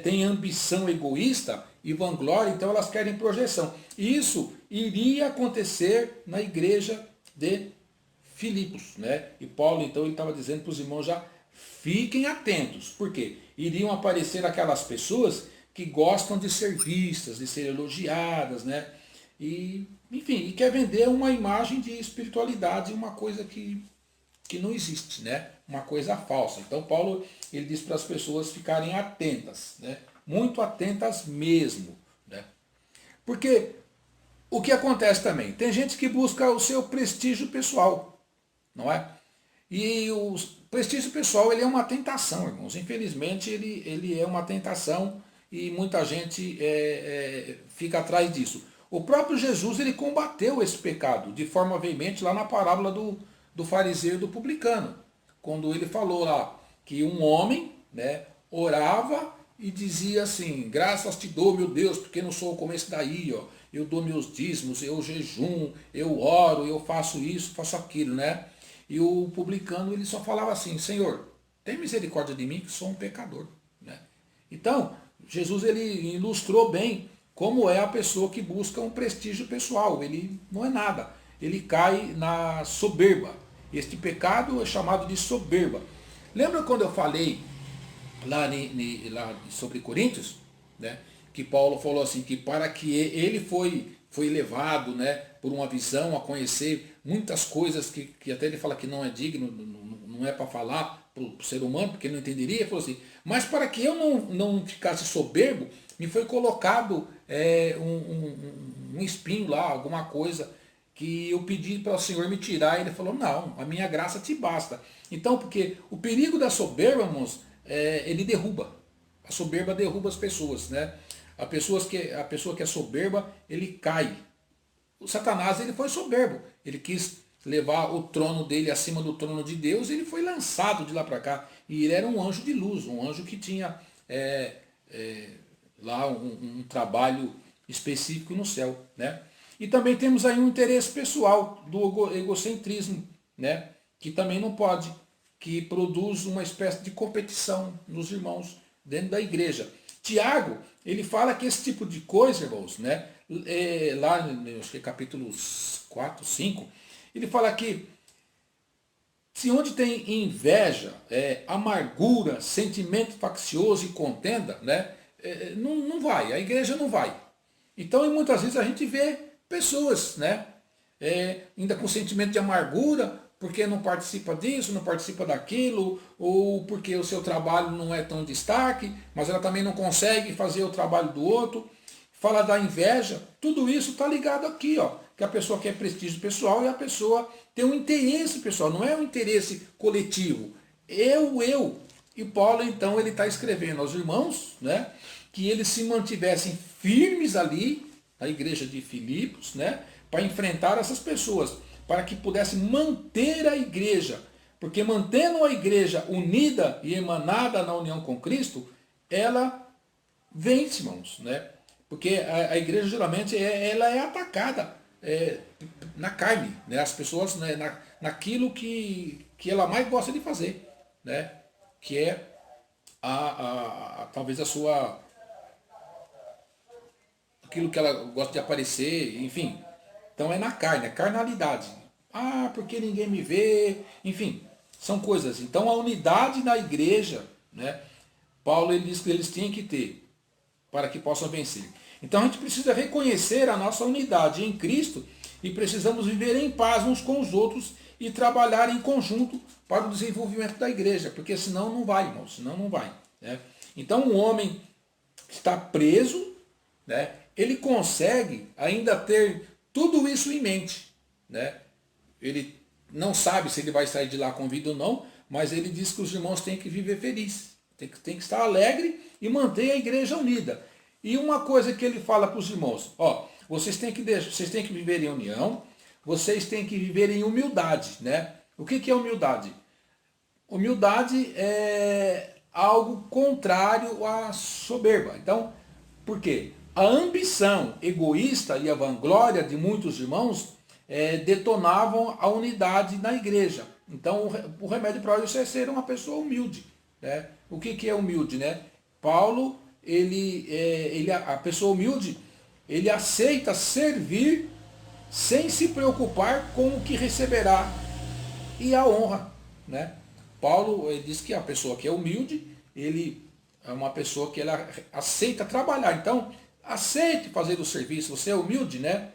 têm ambição egoísta e vanglória, então elas querem projeção. Isso iria acontecer na igreja de Filipos, né? E Paulo, então, ele estava dizendo para os irmãos já, fiquem atentos. Por quê? Iriam aparecer aquelas pessoas que gostam de ser vistas, de ser elogiadas, né? E, enfim, e quer vender uma imagem de espiritualidade, uma coisa que não existe, né? Uma coisa falsa. Então Paulo, ele diz para as pessoas ficarem atentas, né? Muito atentas mesmo, né? Porque o que acontece também? Tem gente que busca o seu prestígio pessoal, não é? E o prestígio pessoal, ele é uma tentação, irmãos. Infelizmente, ele é uma tentação e muita gente fica atrás disso. O próprio Jesus, ele combateu esse pecado de forma veemente lá na parábola do fariseu e do publicano, quando ele falou lá que um homem, né, orava e dizia assim, graças te dou, meu Deus, porque não sou como esse daí, ó, eu dou meus dízimos, eu jejum, eu oro, eu faço isso, faço aquilo, né? E o publicano, ele só falava assim, Senhor, tem misericórdia de mim que sou um pecador, né? Então, Jesus, ele ilustrou bem como é a pessoa que busca um prestígio pessoal, ele não é nada, ele cai na soberba. Este pecado é chamado de soberba. Lembra quando eu falei lá sobre Coríntios, né, que Paulo falou assim, que para que ele foi levado, né, por uma visão a conhecer muitas coisas que até ele fala que não é digno, não é para falar para o ser humano, porque ele não entenderia, ele falou assim, mas para que eu não ficasse soberbo, me foi colocado um espinho lá, alguma coisa que eu pedi para o Senhor me tirar, e ele falou, não, a minha graça te basta. Então, porque o perigo da soberba, irmãos, ele derruba. A soberba derruba as pessoas, né? A pessoa que é soberba, ele cai. O Satanás, ele foi soberbo. Ele quis levar o trono dele acima do trono de Deus, e ele foi lançado de lá para cá. E ele era um anjo de luz, um anjo que tinha lá um trabalho específico no céu, né? E também temos aí um interesse pessoal do egocentrismo, né? Que também não pode, que produz uma espécie de competição nos irmãos dentro da igreja. Tiago, ele fala que esse tipo de coisa, irmãos, né? Lá, acho que é capítulos 4, 5, ele fala que se onde tem inveja, amargura, sentimento faccioso e contenda, né? Não vai, a igreja não vai. Então, muitas vezes a gente vê pessoas, né, ainda com sentimento de amargura, porque não participa disso, não participa daquilo, ou porque o seu trabalho não é tão destaque, mas ela também não consegue fazer o trabalho do outro. Fala da inveja, tudo isso está ligado aqui, ó, que a pessoa quer prestígio pessoal e a pessoa tem um interesse pessoal, não é um interesse coletivo. Eu. E Paulo, então, ele está escrevendo aos irmãos, né, que eles se mantivessem firmes ali, na igreja de Filipos, né, para enfrentar essas pessoas, para que pudesse manter a igreja, porque mantendo a igreja unida e emanada na união com Cristo, ela vence, irmãos, né? Porque a igreja geralmente ela é atacada na carne, né? As pessoas, né, naquilo que ela mais gosta de fazer, né? Que é talvez a sua, aquilo que ela gosta de aparecer, enfim. Então é na carne, é carnalidade. Ah, porque ninguém me vê, enfim, são coisas. Então a unidade da igreja, né? Paulo, ele diz que eles têm que ter para que possam vencer. Então a gente precisa reconhecer a nossa unidade em Cristo e precisamos viver em paz uns com os outros e trabalhar em conjunto para o desenvolvimento da igreja, porque senão não vai, irmãos, senão não vai, né? Então um homem que está preso, né, ele consegue ainda ter tudo isso em mente, né? Ele não sabe se ele vai sair de lá com vida ou não, mas ele diz que os irmãos têm que viver feliz, tem que estar alegre e manter a igreja unida. E uma coisa que ele fala para os irmãos, ó, vocês têm que viver em união, vocês têm que viver em humildade, né? O que é humildade? Humildade é algo contrário à soberba. Então, por quê? A ambição egoísta e a vanglória de muitos irmãos detonavam a unidade na igreja. Então, o remédio para isso é ser uma pessoa humilde, né? O que é humilde, né? Paulo, a pessoa humilde, ele aceita servir sem se preocupar com o que receberá e a honra, né? Paulo ele diz que a pessoa que é humilde, ele é uma pessoa que ela aceita trabalhar. Então, aceite fazer o serviço. Você é humilde, né?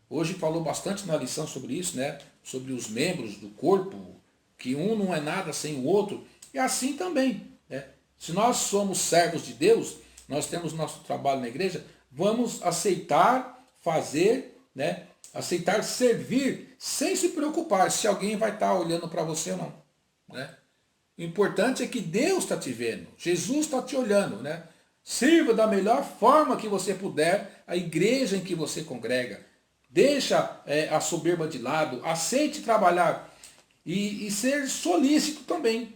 Hoje falou bastante na lição sobre isso, né? Sobre os membros do corpo, que um não é nada sem o outro. E assim também, né? Se nós somos servos de Deus, nós temos nosso trabalho na igreja, vamos aceitar fazer, né? Aceitar servir, sem se preocupar se alguém vai estar olhando para você ou não, né? O importante é que Deus está te vendo, Jesus está te olhando, né? Sirva da melhor forma que você puder a igreja em que você congrega. Deixa a soberba de lado, aceite trabalhar e ser solícito também,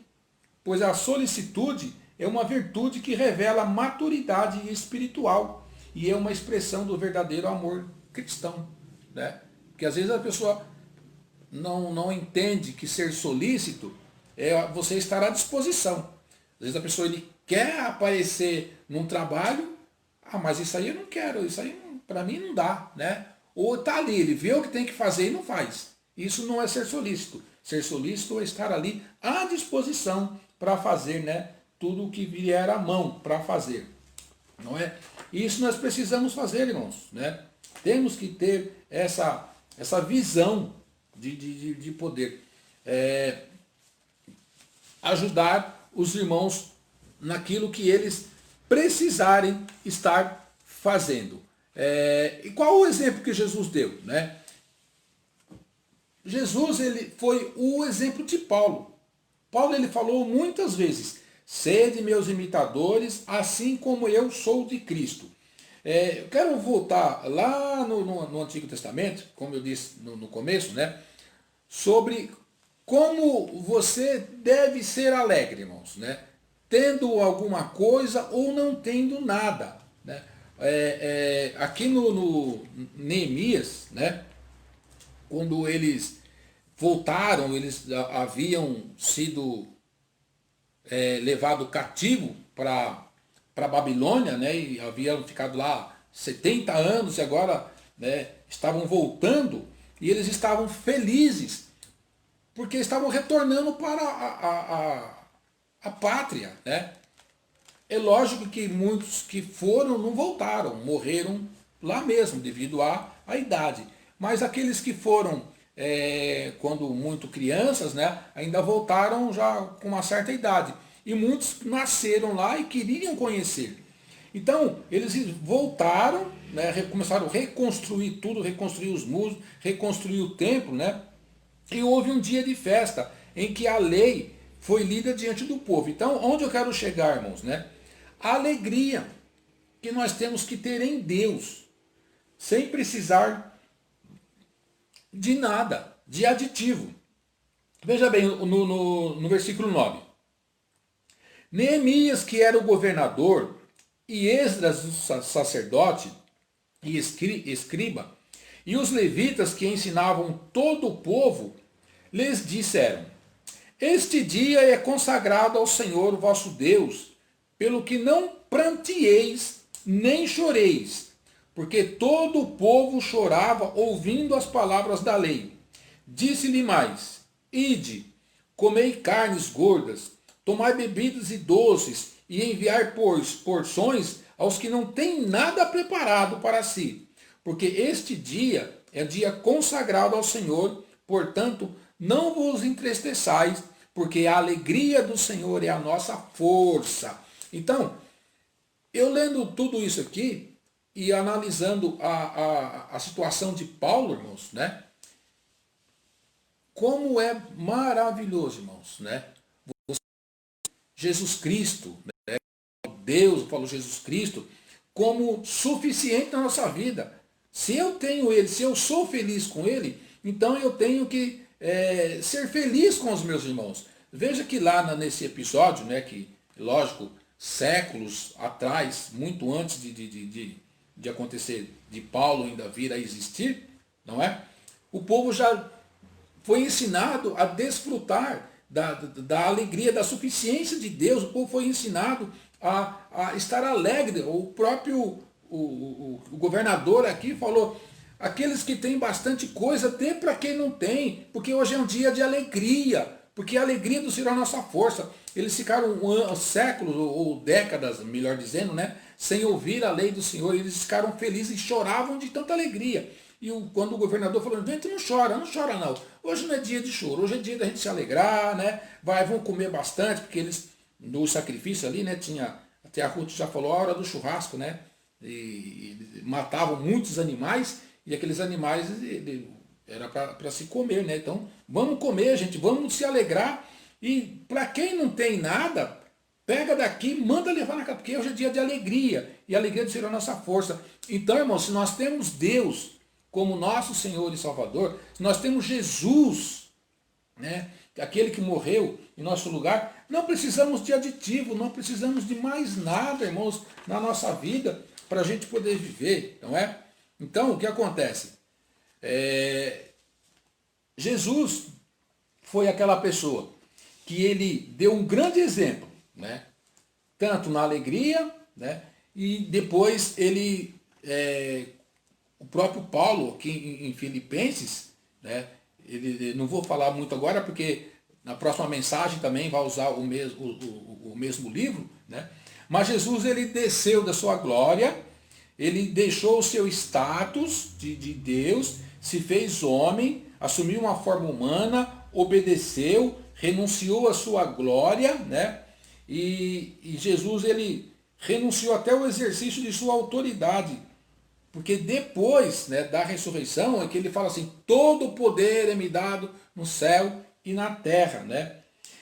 pois a solicitude é uma virtude que revela maturidade espiritual e é uma expressão do verdadeiro amor cristão, né? Porque às vezes a pessoa não entende que ser solícito é você estar à disposição. Às vezes a pessoa ele quer aparecer num trabalho, mas isso aí eu não quero, isso aí para mim não dá, né? Ou está ali, ele vê o que tem que fazer e não faz. Isso não é ser solícito. Ser solícito é estar ali à disposição para fazer, né, tudo o que vier à mão para fazer. Não é? Isso nós precisamos fazer, irmãos, né? Temos que ter essa visão de poder ajudar os irmãos naquilo que eles precisarem estar fazendo. E qual o exemplo que Jesus deu, né? Jesus ele foi o exemplo de Paulo. Paulo ele falou muitas vezes: sede meus imitadores, assim como eu sou de Cristo. Eu quero voltar lá no Antigo Testamento, como eu disse no começo, né? Sobre como você deve ser alegre, irmãos, né? Tendo alguma coisa ou não tendo nada, né? Aqui no Neemias, né? Quando eles voltaram, eles haviam sido levado cativo para Babilônia, né? E haviam ficado lá 70 anos e agora, né, estavam voltando e eles estavam felizes porque estavam retornando para a pátria, né? É lógico que muitos que foram não voltaram, morreram lá mesmo devido à idade. Mas aqueles que foram quando muito crianças, né, ainda voltaram já com uma certa idade. E muitos nasceram lá e queriam conhecer. Então, eles voltaram, né, começaram a reconstruir tudo, reconstruir os muros, reconstruir o templo, né? E houve um dia de festa em que a lei foi lida diante do povo. Então, onde eu quero chegar, irmãos, né? A alegria que nós temos que ter em Deus, sem precisar de nada, de aditivo. Veja bem, no versículo 9. Neemias, que era o governador, e Esdras, o sacerdote e escriba, e os levitas que ensinavam todo o povo, lhes disseram: este dia é consagrado ao Senhor vosso Deus, pelo que não prantieis nem choreis, porque todo o povo chorava ouvindo as palavras da lei. Disse-lhe mais: ide, comei carnes gordas, tomai bebidas e doces, e enviai porções aos que não têm nada preparado para si, porque este dia é dia consagrado ao Senhor, portanto, não vos entristeçais, porque a alegria do Senhor é a nossa força. Então, eu lendo tudo isso aqui e analisando a situação de Paulo, irmãos, né? Como é maravilhoso, irmãos, né? Jesus Cristo, né? Deus, eu falo Jesus Cristo, como suficiente na nossa vida. Se eu tenho Ele, se eu sou feliz com Ele, então eu tenho que ser feliz com os meus irmãos. Veja que lá nesse episódio, né, que, lógico, séculos atrás, muito antes de acontecer, de Paulo ainda vir a existir, não é? O povo já foi ensinado a desfrutar da alegria, da suficiência de Deus. O povo foi ensinado a estar alegre. O próprio o governador aqui falou, aqueles que têm bastante coisa, dê para quem não tem, porque hoje é um dia de alegria, porque a alegria do Senhor é a nossa força. Eles ficaram séculos, ou décadas, melhor dizendo, né, sem ouvir a lei do Senhor, eles ficaram felizes e choravam de tanta alegria. E quando o governador falou, gente, não chora não. Hoje não é dia de choro, hoje é dia da gente se alegrar, né, vão comer bastante, porque eles, no sacrifício ali, né, até a Ruth já falou, a hora do churrasco, né, e matavam muitos animais, e aqueles animais era para se comer, né? Então, vamos comer, gente, vamos se alegrar. E para quem não tem nada, pega daqui, manda levar na casa, porque hoje é dia de alegria, e a alegria do Senhor é a nossa força. Então, irmãos, se nós temos Deus como nosso Senhor e Salvador, se nós temos Jesus, né, aquele que morreu em nosso lugar, não precisamos de aditivo, não precisamos de mais nada, irmãos, na nossa vida, para a gente poder viver, não é? Então, o que acontece? Jesus foi aquela pessoa que ele deu um grande exemplo, né? Tanto na alegria, né? E depois o próprio Paulo, aqui em Filipenses, né? Ele, não vou falar muito agora, porque na próxima mensagem também vai usar o mesmo livro, né? Mas Jesus, ele desceu da sua glória, ele deixou o seu status de Deus, se fez homem, assumiu uma forma humana, obedeceu, renunciou à sua glória, né? E Jesus, ele renunciou até o exercício de sua autoridade, porque depois, né, da ressurreição é que ele fala assim, todo o poder é me dado no céu e na terra, né?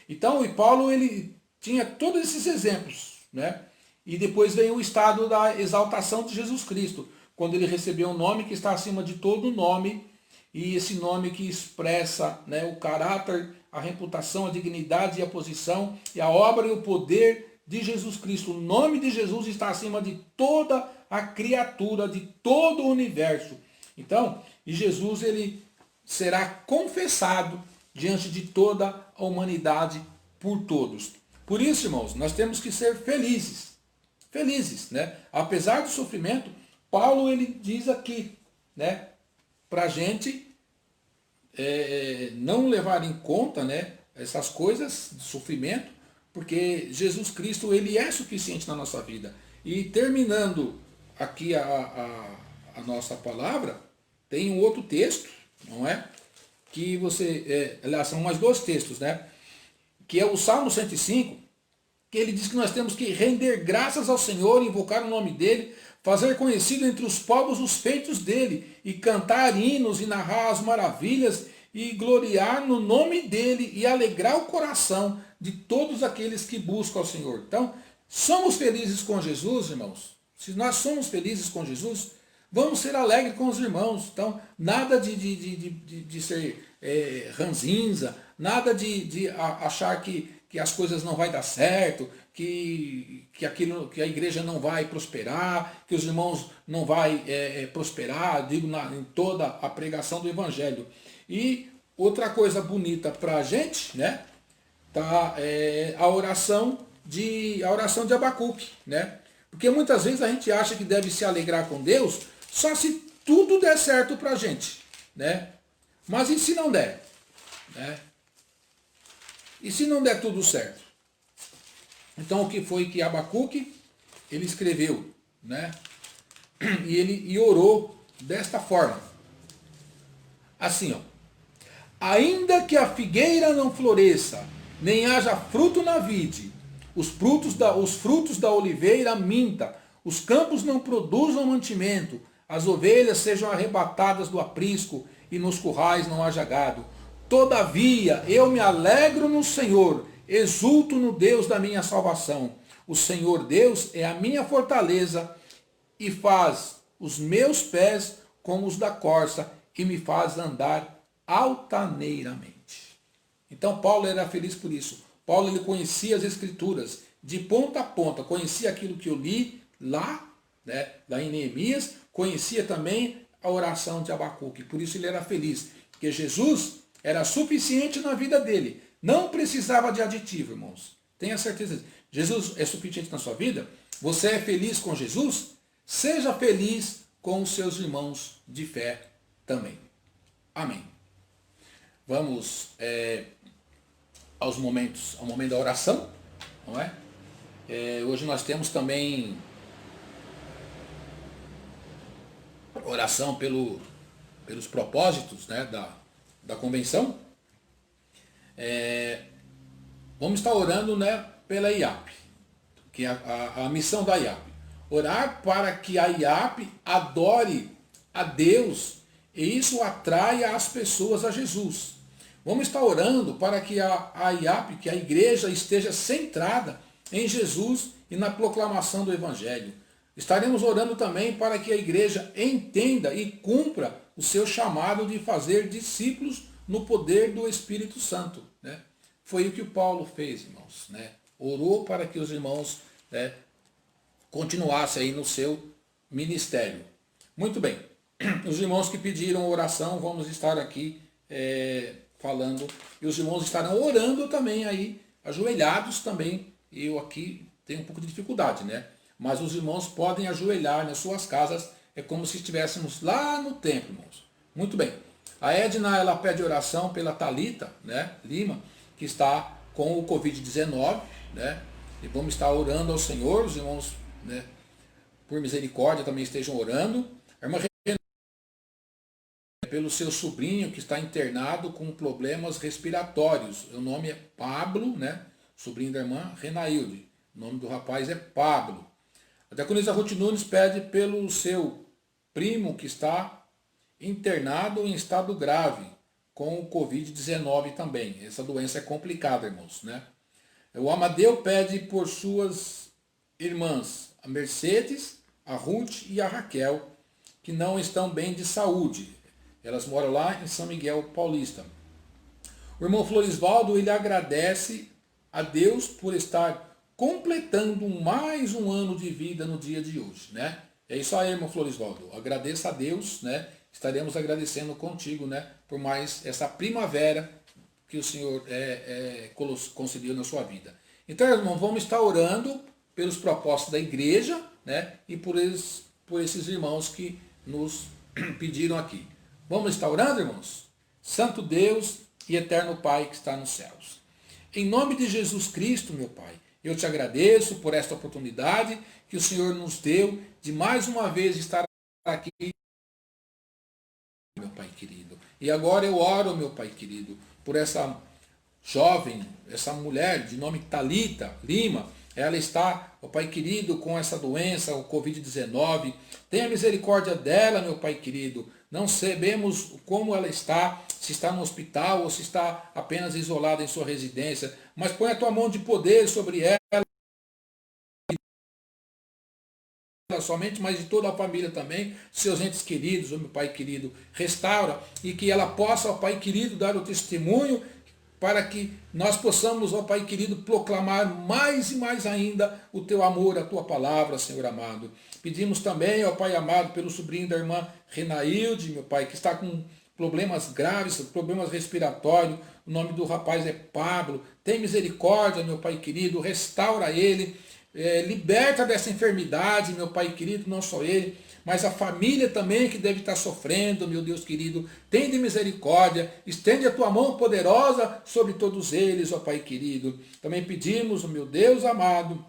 Então, e Paulo, ele tinha todos esses exemplos, né? E depois vem o estado da exaltação de Jesus Cristo, quando ele recebeu um nome que está acima de todo nome, e esse nome que expressa, né, o caráter, a reputação, a dignidade e a posição, e a obra e o poder de Jesus Cristo. O nome de Jesus está acima de toda a criatura, de todo o universo. Então, e Jesus, ele será confessado diante de toda a humanidade por todos. Por isso, irmãos, nós temos que ser felizes. Felizes, né? Apesar do sofrimento, Paulo, ele diz aqui, né, para a gente não levar em conta, né, essas coisas de sofrimento, porque Jesus Cristo, ele é suficiente na nossa vida. E terminando aqui a nossa palavra, tem um outro texto, não é? Que você, aliás, são mais dois textos, né? Que é o Salmo 105, que ele diz que nós temos que render graças ao Senhor, invocar o nome dele, fazer conhecido entre os povos os feitos dele, e cantar hinos e narrar as maravilhas, e gloriar no nome dele, e alegrar o coração de todos aqueles que buscam ao Senhor. Então, somos felizes com Jesus, irmãos? Se nós somos felizes com Jesus, vamos ser alegres com os irmãos. Então, nada de ser ranzinza, nada de achar que as coisas não vai dar certo, que a igreja não vai prosperar, que os irmãos não vai prosperar, digo, em toda a pregação do Evangelho. E outra coisa bonita para a gente, né, tá, a oração de Abacuque, né? Porque muitas vezes a gente acha que deve se alegrar com Deus só se tudo der certo para a gente, né? Mas e se não der? Né? E se não der tudo certo? Então, o que foi que Abacuque, ele escreveu, né? E orou desta forma. Assim, ó. Ainda que a figueira não floresça, nem haja fruto na vide, os frutos da oliveira minta, os campos não produzam mantimento, as ovelhas sejam arrebatadas do aprisco, e nos currais não haja gado. Todavia, eu me alegro no Senhor, exulto no Deus da minha salvação. O Senhor Deus é a minha fortaleza, e faz os meus pés como os da corça, e me faz andar altaneiramente. Então, Paulo era feliz por isso. Paulo, ele conhecia as Escrituras de ponta a ponta, conhecia aquilo que eu li lá, né, lá em Neemias, conhecia também a oração de Abacuque. Por isso ele era feliz, porque Jesus era suficiente na vida dele. Não precisava de aditivo, irmãos. Tenha certeza. Jesus é suficiente na sua vida? Você é feliz com Jesus? Seja feliz com os seus irmãos de fé também. Amém. Vamos ao momento da oração, não é? Hoje nós temos também oração pelos propósitos, né, da convenção. Vamos estar orando, né, pela IAP, que é a missão da IAP. Orar para que a IAP adore a Deus e isso atraia as pessoas a Jesus. Vamos estar orando para que a IAP, que a igreja, esteja centrada em Jesus e na proclamação do Evangelho. Estaremos orando também para que a igreja entenda e cumpra o seu chamado de fazer discípulos no poder do Espírito Santo, né? Foi o que o Paulo fez, irmãos, né? Orou para que os irmãos, né, continuassem aí no seu ministério. Muito bem. Os irmãos que pediram oração, vamos estar aqui falando. E os irmãos estarão orando também aí, ajoelhados também. Eu aqui tenho um pouco de dificuldade, né? Mas os irmãos podem ajoelhar nas suas casas. É como se estivéssemos lá no templo, irmãos. Muito bem. A Edna, ela pede oração pela Thalita, né, Lima, que está com o Covid-19, né? E vamos estar orando ao Senhor, os irmãos, né, por misericórdia também estejam orando. A irmã Renata, pelo seu sobrinho que está internado com problemas respiratórios. O nome é Pablo, né? Sobrinho da irmã Renailde. O nome do rapaz é Pablo. A diaconisa Ruth Nunes pede pelo seu primo que está internado em estado grave com o Covid-19 também. Essa doença é complicada, irmãos, né? O Amadeu pede por suas irmãs, a Mercedes, a Ruth e a Raquel, que não estão bem de saúde. Elas moram lá em São Miguel Paulista. O irmão Florisvaldo, ele agradece a Deus por estar completando mais um ano de vida no dia de hoje, né? É isso aí, irmão Florisvaldo. Agradeça a Deus, né? Estaremos agradecendo contigo, né, por mais essa primavera que o Senhor concedeu na sua vida. Então, irmão, vamos estar orando pelos propósitos da igreja, né, e por esses irmãos que nos pediram aqui. Vamos estar orando, irmãos? Santo Deus e eterno Pai que está nos céus. Em nome de Jesus Cristo, meu Pai, eu te agradeço por esta oportunidade que o Senhor nos deu de mais uma vez estar aqui, meu Pai querido. E agora eu oro, meu Pai querido, por essa jovem, essa mulher de nome Thalita Lima. Ela está, ó Pai querido, com essa doença, o Covid-19. Tenha misericórdia dela, meu Pai querido. Não sabemos como ela está, se está no hospital ou se está apenas isolada em sua residência. Mas põe a tua mão de poder sobre ela, somente, mas de toda a família também, seus entes queridos, ó meu Pai querido, restaura e que ela possa, ó Pai querido, dar o testemunho para que nós possamos, ó Pai querido, proclamar mais e mais ainda o teu amor, a tua palavra, Senhor amado. Pedimos também, ó Pai amado, pelo sobrinho da irmã Renailde, meu Pai, que está com problemas graves, problemas respiratórios. O nome do rapaz é Pablo. Tem misericórdia, meu Pai querido, restaura ele. Liberta dessa enfermidade, meu Pai querido, não só ele, mas a família também que deve estar sofrendo, meu Deus querido. Tem de misericórdia, estende a tua mão poderosa sobre todos eles, ó Pai querido. Também pedimos, ó meu Deus amado,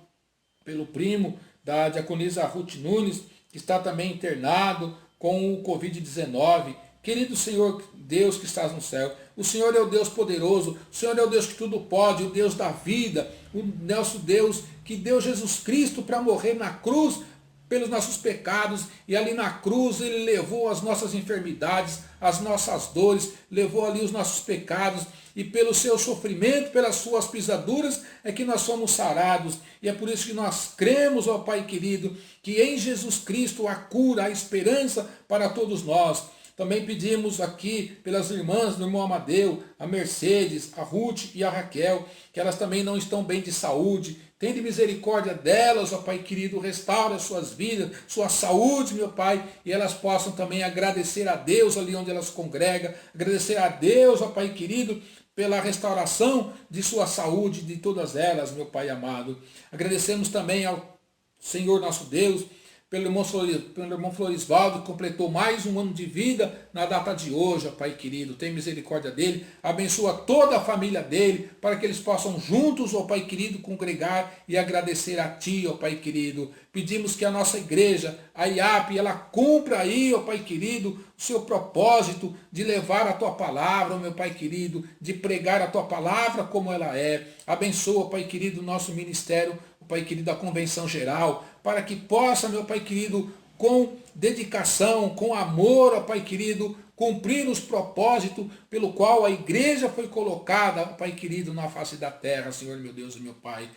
pelo primo da diaconisa Ruth Nunes, que está também internado com o Covid-19. Querido Senhor, Deus que estás no céu, o Senhor é o Deus poderoso, o Senhor é o Deus que tudo pode, o Deus da vida, o nosso Deus que deu Jesus Cristo para morrer na cruz pelos nossos pecados, e ali na cruz ele levou as nossas enfermidades, as nossas dores, levou ali os nossos pecados, e pelo seu sofrimento, pelas suas pisaduras, é que nós somos sarados. E é por isso que nós cremos, ó Pai querido, que em Jesus Cristo há cura, há esperança para todos nós. Também pedimos aqui pelas irmãs do irmão Amadeu, a Mercedes, a Ruth e a Raquel, que elas também não estão bem de saúde. Tende misericórdia delas, ó Pai querido, restaura suas vidas, sua saúde, meu Pai, e elas possam também agradecer a Deus ali onde elas congregam, agradecer a Deus, ó Pai querido, pela restauração de sua saúde, de todas elas, meu Pai amado. Agradecemos também ao Senhor nosso Deus, pelo irmão Florisvaldo, que completou mais um ano de vida na data de hoje, ó Pai querido. Tem misericórdia dele, abençoa toda a família dele, para que eles possam juntos, ó Pai querido, congregar e agradecer a Ti, ó Pai querido. Pedimos que a nossa igreja, a IAP, ela cumpra aí, ó Pai querido, o seu propósito de levar a Tua palavra, ó meu Pai querido, de pregar a Tua palavra como ela é. Abençoa, ó Pai querido, o nosso ministério, ó Pai querido, da Convenção Geral, para que possa, meu Pai querido, com dedicação, com amor, ó Pai querido, cumprir os propósitos pelo qual a igreja foi colocada, ó Pai querido, na face da terra, Senhor meu Deus e meu Pai.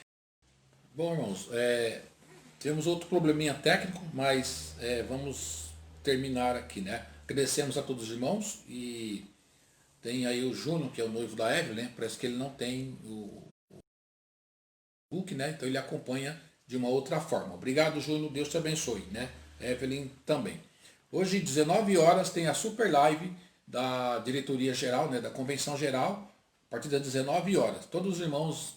Bom, irmãos, temos outro probleminha técnico, mas vamos terminar aqui, né? Agradecemos a todos os irmãos e tem aí o Júnior, que é o noivo da Evelyn, né? Parece que ele não tem o book, né? Então ele acompanha de uma outra forma. Obrigado, Júnior, Deus te abençoe, né? Evelyn também. Hoje, 19 horas, tem a super live da diretoria geral, né? Da convenção geral, a partir das 19 horas. Todos os irmãos,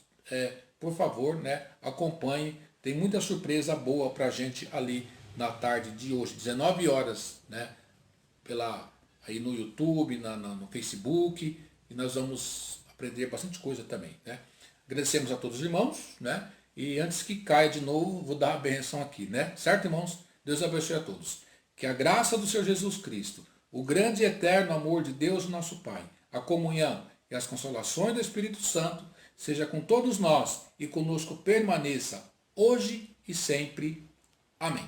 por favor, né? Acompanhem. Tem muita surpresa boa pra gente ali na tarde de hoje. 19 horas, né? Aí no YouTube, no Facebook, e nós vamos aprender bastante coisa também, né? Agradecemos a todos os irmãos, né? E antes que caia de novo, vou dar a benção aqui, né? Certo, irmãos? Deus abençoe a todos. Que a graça do Senhor Jesus Cristo, o grande e eterno amor de Deus, nosso Pai, a comunhão e as consolações do Espírito Santo, seja com todos nós e conosco permaneça, hoje e sempre. Amém.